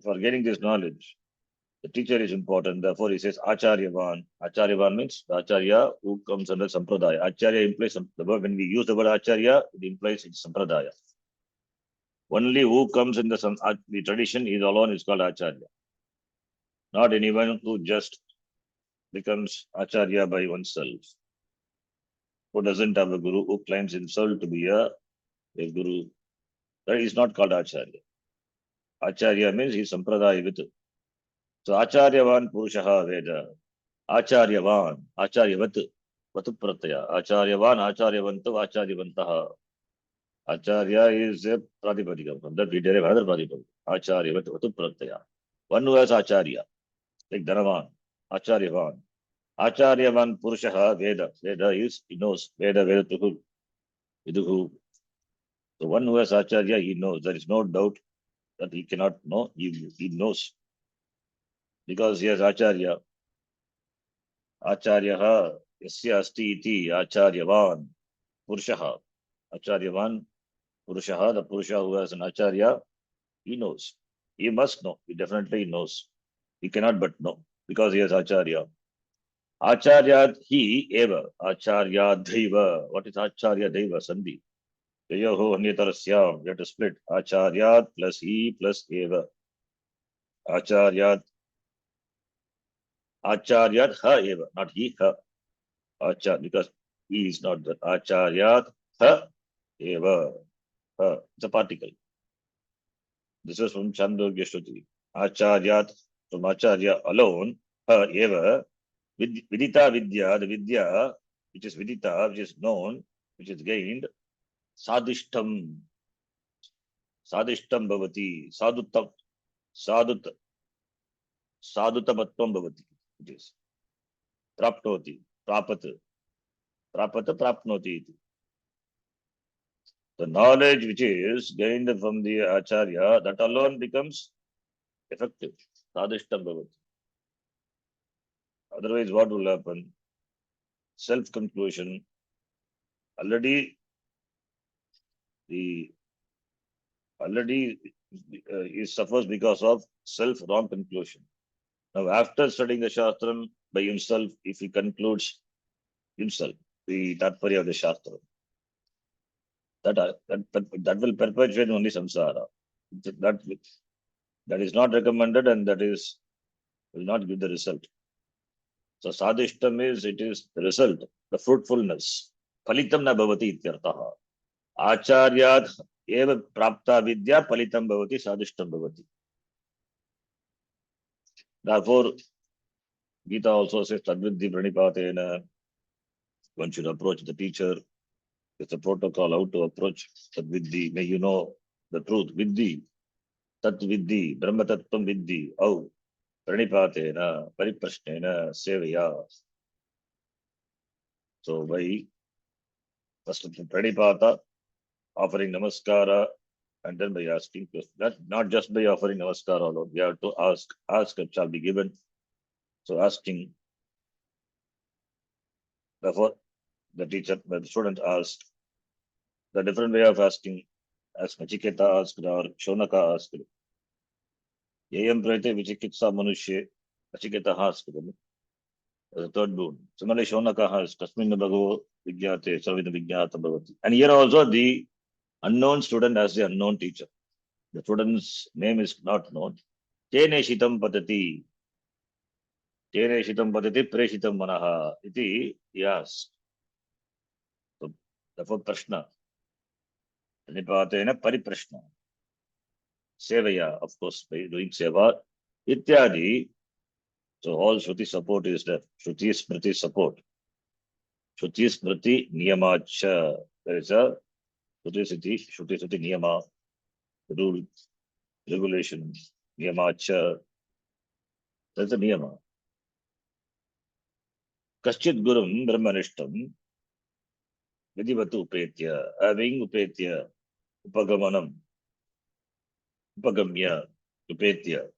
for getting this knowledge, the teacher is important. Therefore, he says Acharyavan. Acharyavan means the Acharya who comes under Sampradaya. Acharya implies, the word, when we use the word Acharya, it implies it's Sampradaya. Only who comes in the tradition is alone is called Acharya. Not anyone who just becomes Acharya by oneself. Who doesn't have a guru, who claims himself to be a guru. That is not called Acharya. Acharya means he is Sampradaya with. So Acharyavan Purushaha Veda. Acharyavan, Acharyavat, Vatu Pratyaya. Acharyavan, Acharyavantu, Acharyavantaha. Acharya is a Pradipadika. From that we derive another Pradipadika. Acharyavat, Vatu Pratyaya. One who has Acharya, like Dhanavan, Acharyavan. Acharyavan Purushaha Veda. Veda is, he knows. Veda, Vedatuhu, Viduhu. So one who has Acharya, he knows. There is no doubt that he cannot know. He knows. Because he has Acharya. Acharyaha yasya asti iti Acharyavan Purushaha. Acharyavan Purushaha, the Purusha who has an Acharya, he knows. He must know. He definitely knows. He cannot but know because he has Acharya. Acharya he eva. Acharya deva. What is Acharya deva? Sandhi. Yaho Anyatarasya. We have to split. Acharya plus he plus eva. Acharya. Acharya ha eva. Not he, ha. Acharya, because he is not the Acharya ha eva. Ha. It's a particle. This is from Chandogya Shruti. Acharyat, from Acharya alone, ha eva, vidita vidya, the vidya, which is vidita, which is known, which is gained, sadishtam, sadishtam bhavati, sadut, sadutamatvam bhavati, it is. Prapnoti, prapat, prapnoti. The knowledge which is gained from the Acharya, that alone becomes effective. Sadishtam bhavati. Otherwise, what will happen? Self-conclusion. Already he suffers because of self-wrong conclusion. Now, after studying the Shastram by himself, if he concludes himself, the Tatparya of the Shastra, that will perpetuate only samsara. That is not recommended, and that will not give the result. So sadishtam is, it is the result, the fruitfulness. Phalitam na bhavati ityartaha. Acharyad eva prapta vidya phalitam bhavati sadishtam bhavati. Therefore, Gita also says tadvidhi pranipatena. One should approach the teacher. It's a protocol how to approach tadvidhi. May you know the truth. Vidhi, tat vidhi, brahma tattvam vidhi. How? Pranipatena, pariprashnena, sevaya. So by first pranipata, offering namaskara, and then by asking questions. Not just by offering namaskara alone. We have to ask and shall be given. So asking, therefore, the student asked, the different way of asking, as Nachiketa asked or Shonaka asked. Yayam prete vichikitsa manushe, Nachiketa asked. The third boon. Similarly, Shonakaha is Tasmin Bhagavo Vigyate Savita Vigyata Bhavati. And here also the unknown student has the unknown teacher. The student's name is not known. Kene Shitam Patati. Kene Shitam Patati Preshitam Manaha. Iti, yes. So, therefore, Prashna. Nipatena Pariprashna. Sevaya, of course, by doing Seva. Ityadi. So, all Shruti support is there. Shruti Smriti support. Shruti Smriti Niyamacha. There is a Shruti Smriti Niyama. Rule, regulation, Niyamacha. That's a Niyama. Kaschit Gurum Brahmanishtam. Vidivatu Upetya. Having Upetya. Upagamanam. Upagamya. Upetya.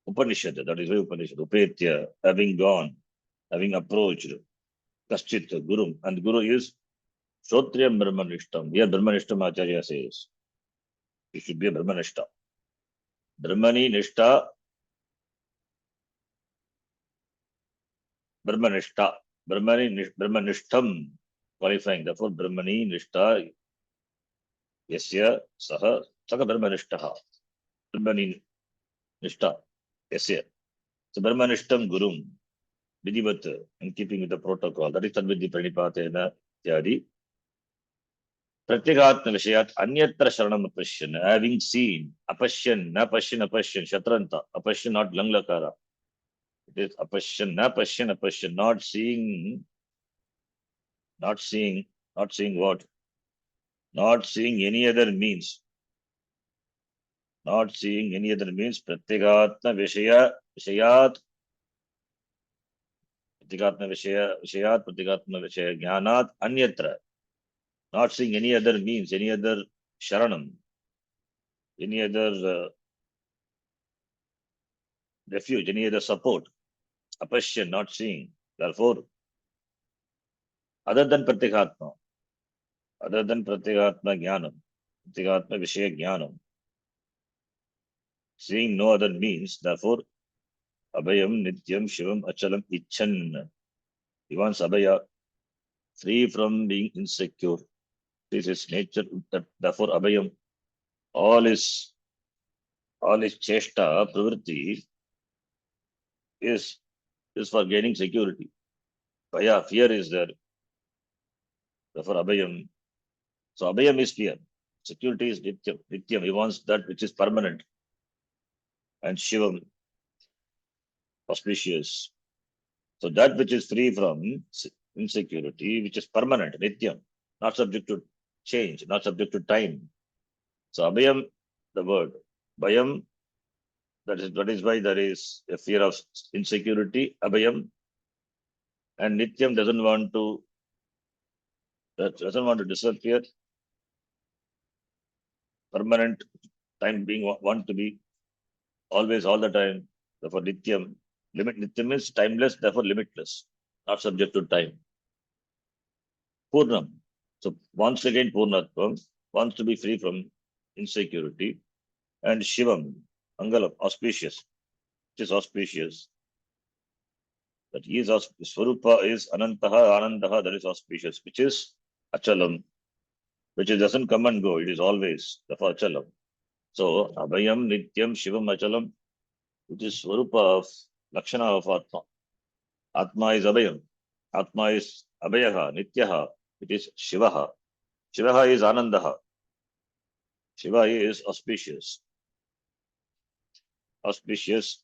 Upanishad. That is why Upanishad. Upetya. Having gone. Having approached. Kaschit Gurum. And Guru is Shotriyam Brahmanishtam. Here Brahmanishtam Acharya says. It should be a Brahmanishta. Brahmani Nishta. Brahmanishta. Brahmanishtam. Qualifying. Therefore, Brahmani Nishta. Yasya Saha. Saka Brahmanishtaha. Brahmani Nishta. Yasya. So Brahmanishtam Gurum. Vidivat. In keeping with the protocol. That is Tadvidhi Pranipatena. Ityadi. Pratyagatma Vishayat Anyatra Sharanam Apashyan. Having seen. Apashyan. Na Pashyan Apashyan. Shatranta. Apashyan not Langlakara. It is Apashyan. Na Pashyan Apashyan. Not seeing. Not seeing. Not seeing what? Not seeing any other means. Not seeing any other means. Pratyagatma Vishayat. Pratyagatma Vishayat. Pratyagatma Vishaya Jnanat. Anyatra. Not seeing any other means, any other sharanam, any other refuge, any other support. Apashyan, not seeing. Therefore, other than Pratyagatma Jnanam, Pratyagatma Vishaya Jnanam, seeing no other means, therefore, Abhayam, Nityam, Shivam, Achalam, Icchan. He wants Abhaya, free from being insecure. This is nature, therefore, Abhayam, all is cheshta, pravritti, is for gaining security. Bhaya, fear is there. Therefore, Abhayam. So, Abhayam is fear. Security is Nityam. Nityam. He wants that which is permanent. And Shivam, auspicious. So, that which is free from insecurity, which is permanent, Nityam, not subject to change, not subject to time. So, Abhayam, the word. Bhayam, that is why there is a fear of insecurity, Abhayam. And Nityam doesn't want to disappear. Permanent time being want to be always, all the time. Therefore, Nityam. Nityam is timeless, therefore limitless, not subject to time. Purnam. So once again, Purnatvam wants to be free from insecurity. And Shivam, Angalam, auspicious, which is auspicious. That he is Swarupa is Anantaha, Anandaha, that is auspicious, which is Achalam, which doesn't come and go, it is always, therefore Achalam. So, Abhayam, Nityam, Shivam, Achalam, which is Swarupa of Lakshana of Atma. Atma is Abhayam. Atma is Abhayaha, Nityaha. It is Shivaha. Shivaha is Anandaha. Shiva is auspicious. Auspicious.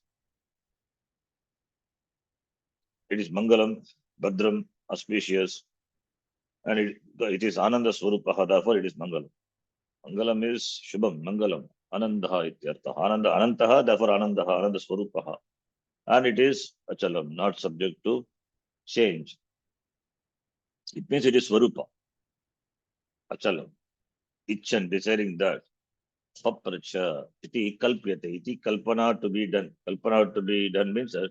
It is Mangalam, Badram, auspicious. And it is Ananda Swarupaha, therefore it is Mangalam. Mangalam is Shubham, Mangalam, Anandaha ityartha. Ananda, Anantaha, therefore Anandaha, Ananda Swarupaha. And it is Achalam, not subject to change. It means it is Swarupa. Achalam. Ichan, desiring that. Papracha. Iti kalpyate. Iti kalpana to be done. Kalpana to be done means that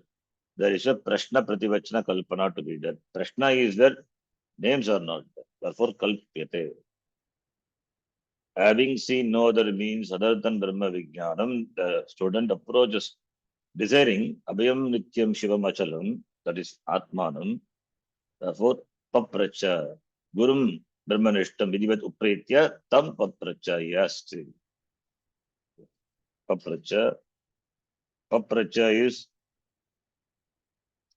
there is a prashna prativachana kalpana to be done. Prashna is that names are not there. Therefore, kalpyate. Having seen no other means other than Brahma Vijnanam, the student approaches desiring abhayam nityam shivam achalam, that is atmanam. Therefore, papracha, gurum brahmanishtam vidivat upretya tam papracha yasti. Papracha, papracha is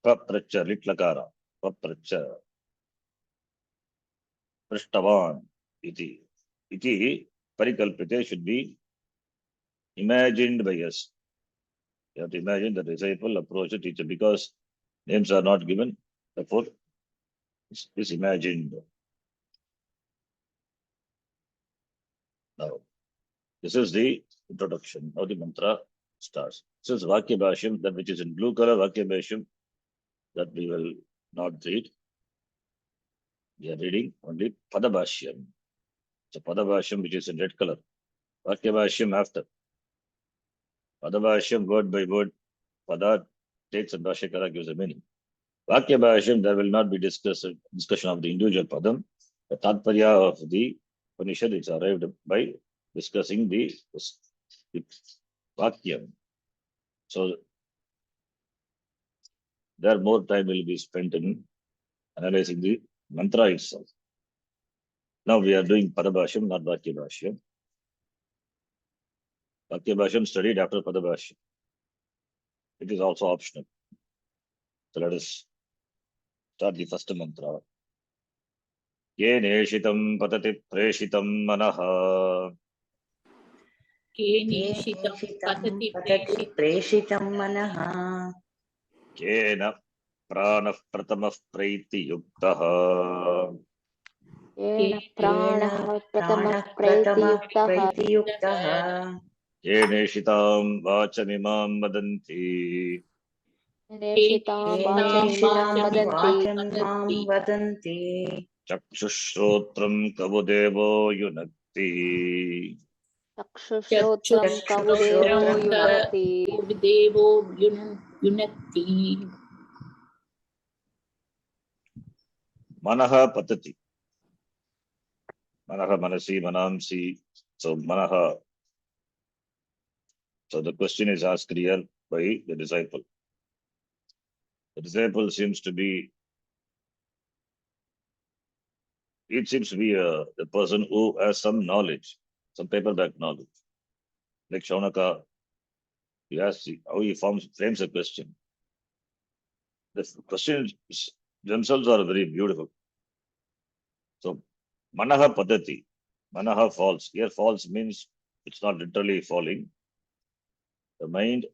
papracha, litlakara. Papracha, prishtavan, iti. Iti, parikalpite should be imagined by us. You have to imagine the disciple approach the teacher because names are not given. Therefore, it's imagined. Now, this is the introduction. Now the mantra starts. This is Vakya Bhashyam, that which is in blue color, Vakya Bhashyam, that we will not read. We are reading only Pada Bhashyam. So Pada Bhashyam, which is in red color. Vakya Bhashyam after. Pada Bhashyam, word by word. Pada takes and Bhashyakara gives a meaning. Vakya Bhashyam, there will not be discussion of the individual Padam. The Tatparya of the Upanishad is arrived by discussing the Vakyam. So there more time will be spent in analyzing the mantra itself. Now we are doing Padabhashyam, not Vakya Bhashyam. Vakya Bhashyam studied after Padabhashyam. It is also optional. So let us start the first mantra. Ye neshitam patati preshitam manaha. केनेषितं पतति प्रेषितं मनः Kena pranah pratamah praiti yuktaha. येन प्राणः प्रथमः प्रथमः प्रेतियुक्तः प्रीतियुक्तः Ye neshitam vachamimam vadanti. नेषितां वाचं मां वदन्ति वाचं मां वदन्ति Chakshushrotram kavudevo yunakti. चक्षुश्रोत्रं कवुदेवो युनक्ति देवो युनक्ति Manaha patati. Manaha manasi manamsi. So manaha. So the question is asked here by the disciple. The disciple seems to be, it seems to be the person who has some knowledge, some paperback knowledge. Like Shaunaka, he asks how he frames a question. The questions themselves are very beautiful. So manaha patati. Manaha falls. Here falls means it's not literally falling. The mind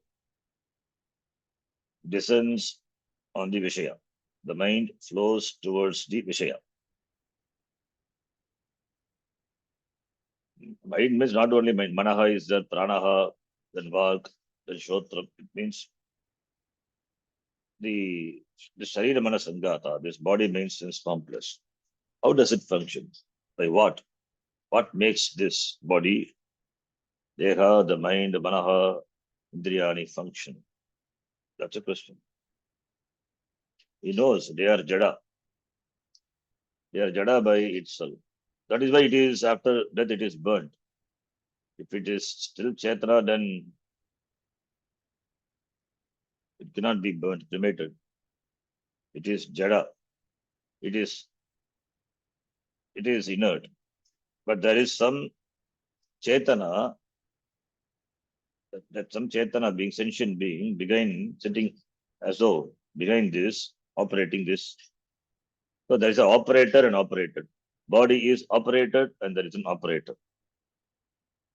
descends on the Vishaya. The mind flows towards the Vishaya. Mind means not only mind. Manaha is there, pranaha, then vak, then shrotra. It means the Sharira Mana Sangata, this body mind sense complex. How does it function? By what? What makes this body, Deha, the mind, the Manaha, Indriyani function? That's a question. He knows they are Jada. They are Jada by itself. That is why it is after death it is burnt. If it is still Chaitra, then it cannot be burnt, cremated. It is Jada. It is inert. But there is some Chaitana, that some Chaitana being, sentient being, behind sitting as though behind this, operating this. So there is an operator and operated. Body is operated and there is an operator.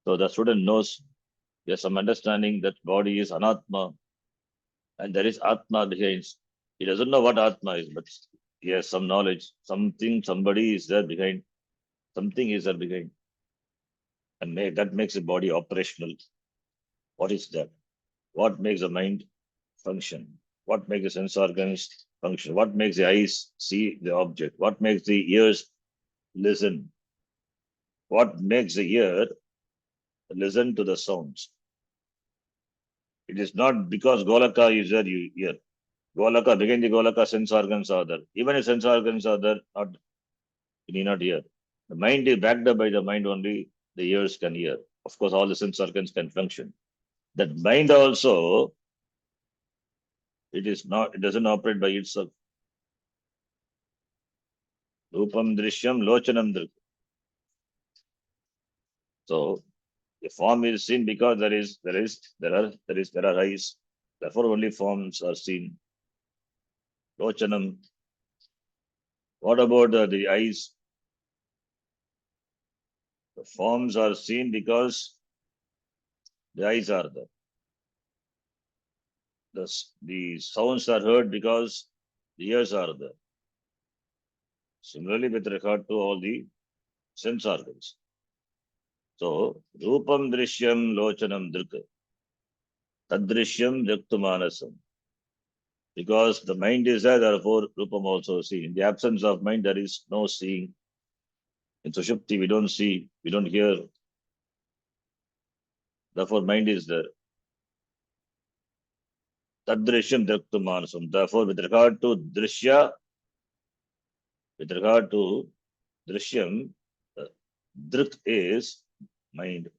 So the student knows, there's some understanding that body is anatma and there is atma behind. He doesn't know what atma is, but he has some knowledge. Something, somebody is there behind. Something is there behind. And that makes the body operational. What is that? What makes the mind function? What makes the sense organs function? What makes the eyes see the object? What makes the ears listen? What makes the ear listen to the sounds? It is not because Golaka is there, you hear. Golaka, behind the Golaka, sense organs are there. Even if sense organs are there, you need not hear. The mind is backed up by the mind only, the ears can hear. Of course, all the sense organs can function. That mind also It is not, it doesn't operate by itself. Rupam drishyam lochanam drik. So the form is seen because there are eyes. Therefore only forms are seen. Lochanam. What about the eyes? The forms are seen because the eyes are there. The sounds are heard because the ears are there. Similarly, with regard to all the sense organs. So, Rupam Drishyam Lochanam Drik. Tadrishyam Jaktumanasam. Because the mind is there, therefore Rupam also seen. In the absence of mind, there is no seeing. In Sushupti, we don't see, we don't hear. Therefore, mind is there. Tadrishyam Jaktumanasam. Therefore, with regard to Drishya, with regard to Drishyam, Drik is mind.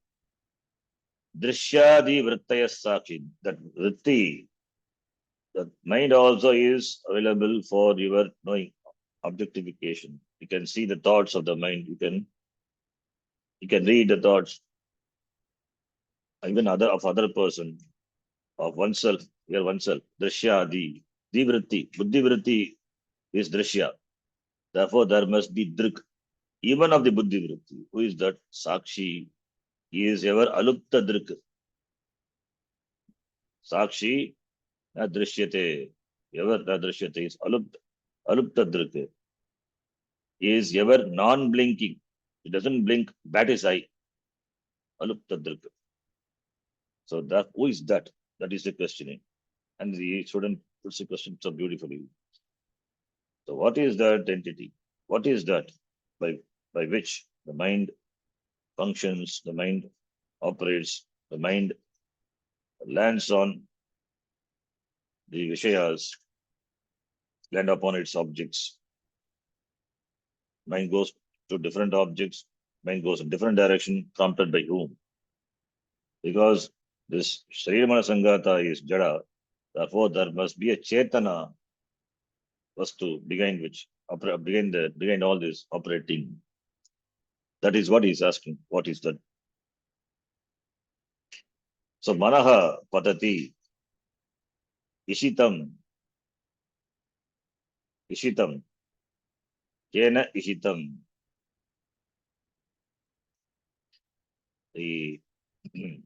Drishyadi Vrittaya Sakshi. That Vritti, the mind also is available for your knowing objectification. You can see the thoughts of the mind. You can read the thoughts, even other person, of oneself, your oneself. Drishya, the vritti, buddhi vritti is drishya. Therefore, there must be drik, even of the buddhi vritti. Who is that? Sakshi. He is ever alupta drik. Sakshi na drishyate. Ever na drishyate is alupta drik. He is ever non-blinking. He doesn't blink, bat his eye. Alupta drik. So that who is that? That is the questioning. And the student puts the question so beautifully. So what is that entity? What is that by which the mind functions, the mind operates, the mind lands on the Vishayas, land upon its objects. Mind goes to different objects, mind goes in different direction, prompted by whom? Because this Srirmana Sangata is Jada, therefore there must be a Chetana Vastu behind which behind all this operating. That is what he's asking. What is that? So Manaha Patati Ishitam Kena Ishitam. The the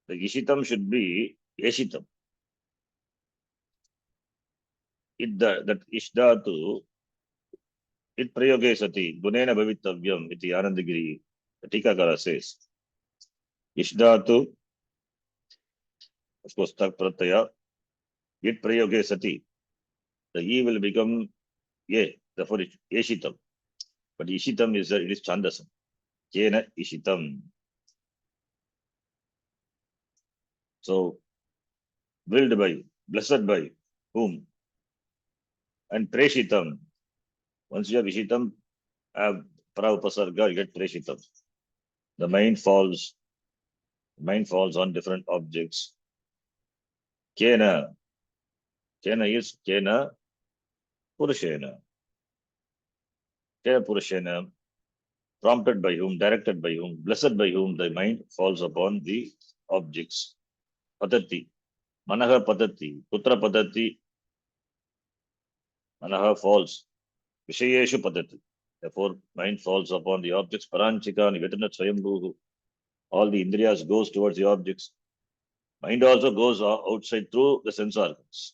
Ishitam should be Yeshitam. That Ishdatu it prayoge sati gunena bhavitavyam iti Anandagiri. The Tikakara says Ishdatu, of course, Tak Prataya, it prayoge sati. The E will become Ye, therefore it Yeshitam. But Ishitam is it is Chandasam. Kena Ishitam. So willed by, blessed by whom? And Preshitam. Once you have Ishitam, have Praupasarga, you get Preshitam. The mind falls on different objects. Kena is Kena Purushena. Kena Purushena, prompted by whom, directed by whom, blessed by whom the mind falls upon the objects. Padati. Manaha Padati. Putra Padati. Manaha falls. Vishayeshu Padati. Therefore, mind falls upon the objects. Paranchika, Nivetana Swayambhu. All the Indriyas goes towards the objects. Mind also goes outside through the sense organs.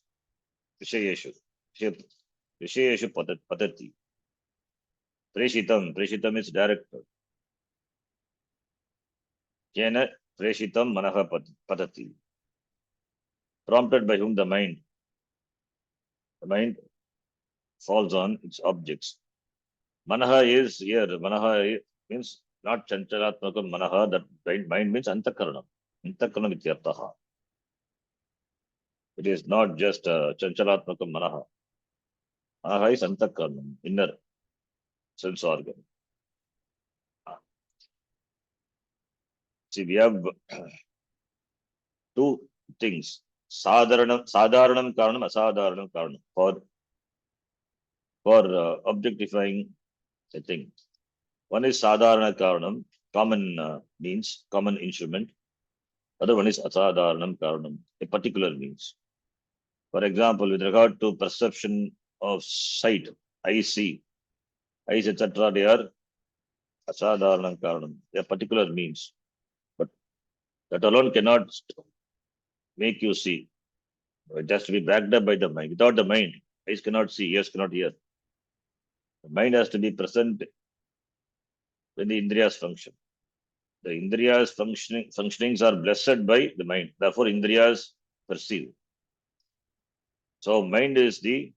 Vishayeshu. Vishayeshu Padati. Preshitam is director. Kena Preshitam Manaha Padati. Prompted by whom the mind falls on its objects. Manaha is here. Manaha means not Chanchalatmakam Manaha, that mind means Antakaranam. Antakaranam ityartaha. It is not just Chanchalatmakam Manaha. Manaha is Antakaranam, inner sense organ. See, we have two things. sadharanam karanam, asadharanam karanam. For objectifying a thing. One is sadharana karanam, common means, common instrument. Other one is asadharanam karanam, a particular means. For example, with regard to perception of sight, I see, eyes, etc., they are asadharanam karanam, a particular means. But that alone cannot make you see. It has to be backed up by the mind. Without the mind, eyes cannot see, ears cannot hear. The mind has to be present when the indriyas function. The indriyas functionings are blessed by the mind. Therefore, indriyas perceive. So, mind is the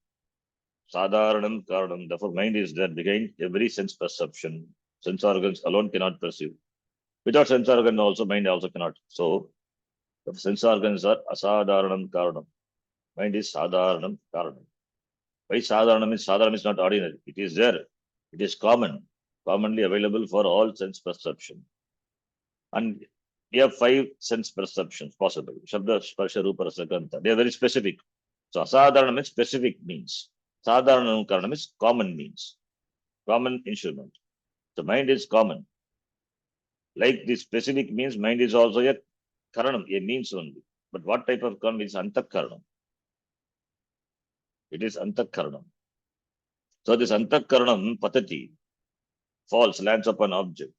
sadharanam karanam. Therefore, mind is there behind every sense perception. Sense organs alone cannot perceive. Without sense organ, also mind also cannot. So, the sense organs are asadharanam karanam. Mind is sadharanam karanam. Why sadharanam is? Sadharanam is not ordinary. It is there. It is common, commonly available for all sense perception. And we have 5 sense perceptions possible. Shabda, Sparsha, Rupa, Rasa, Gandha. They are very specific. So asadharana means specific means. Sadharana karana means common means. Common instrument. The mind is common. Like the specific means, mind is also a karanam, a means only. But what type of karanam is antakaranam? It is antakaranam. So this antakaranam patati falls, lands upon object.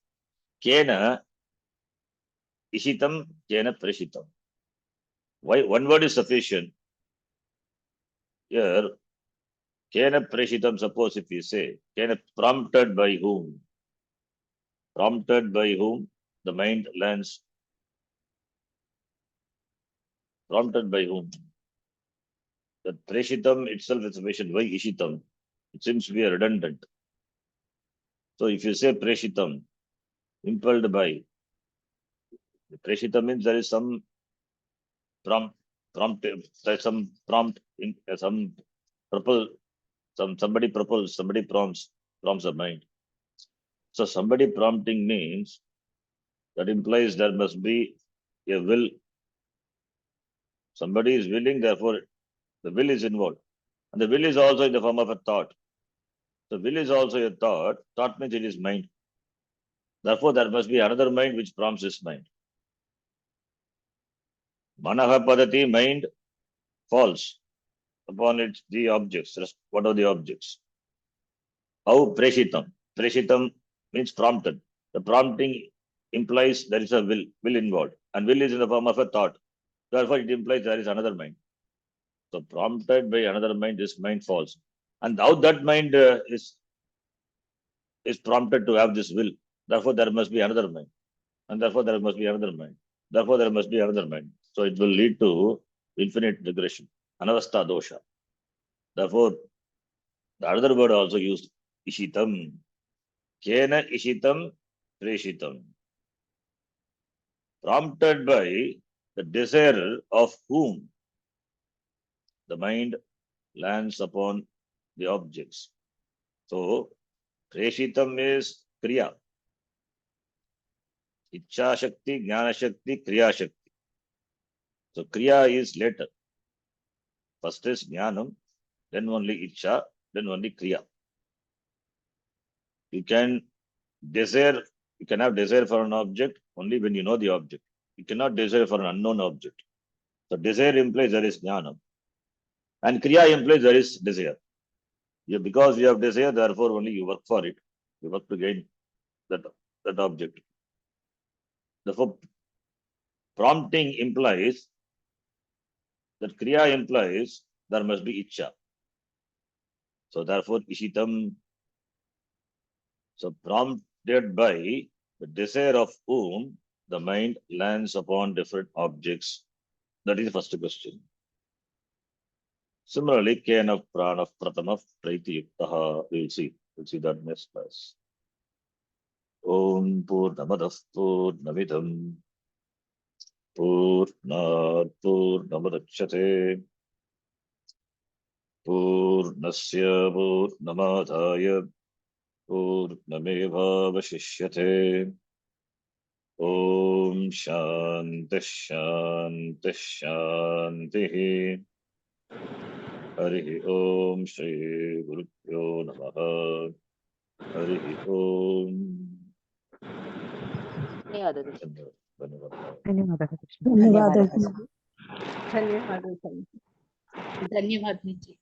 Kena ishitam, kena preshitam. Why one word is sufficient? Here, kena preshitam, suppose if we say, kena prompted by whom? Prompted by whom? The mind lands. Prompted by whom? The preshitam itself is sufficient. Why ishitam? It seems to be redundant. So if you say preshitam, impelled by, the preshitam means there is some there's some prompt, some somebody propels, somebody prompts the mind. So somebody prompting means that implies there must be a will. Somebody is willing, therefore the will is involved. And the will is also in the form of a thought. The will is also a thought. Thought means it is mind. Therefore, there must be another mind which prompts this mind. Manaha padati, mind falls upon it, the objects. What are the objects? How preshitam? Preshitam means prompted. The prompting implies there is a will involved. And will is in the form of a thought. Therefore, it implies there is another mind. So, prompted by another mind, this mind falls. And how that mind is prompted to have this will. Therefore, there must be another mind. And therefore, there must be another mind. Therefore, there must be another mind. So, it will lead to infinite regression. Anavastha dosha. Therefore, the other word also used, ishitam. Kena ishitam preshitam. Prompted by the desire of whom the mind lands upon the objects. So, preshitam is kriya. Ichha Shakti, Jnana Shakti, Kriya Shakti. So Kriya is later. First is Jnanam, then only Ichha, then only Kriya. You can desire, you can have desire for an object only when you know the object. You cannot desire for an unknown object. So desire implies there is Jnanam. And Kriya implies there is desire. Because you have desire, therefore only you work for it. You work to gain that object. Therefore, prompting implies that Kriya implies there must be Ichha. So therefore, Ishitam, so prompted by the desire of whom the mind lands upon different objects. That is the first question. Similarly, Kena Prana Pratama Praiti Yuktaha, we'll see that next class. Om Purnamadav Purnamidam Purnat Purnamadachyate Purnasya Purnamadhaya Purnamevavashishyate Om Shanti शांति शांति। हरि ओम श्री गुरुभ्यो नमः। हरि ओम। ಧನ್ಯವಾದಗಳು. धन्यवाद। ಧನ್ಯವಾದಗಳು. ಧನ್ಯವಾದಗಳು. ಧನ್ಯವಾದಗಳು. धन्यवाद निजी।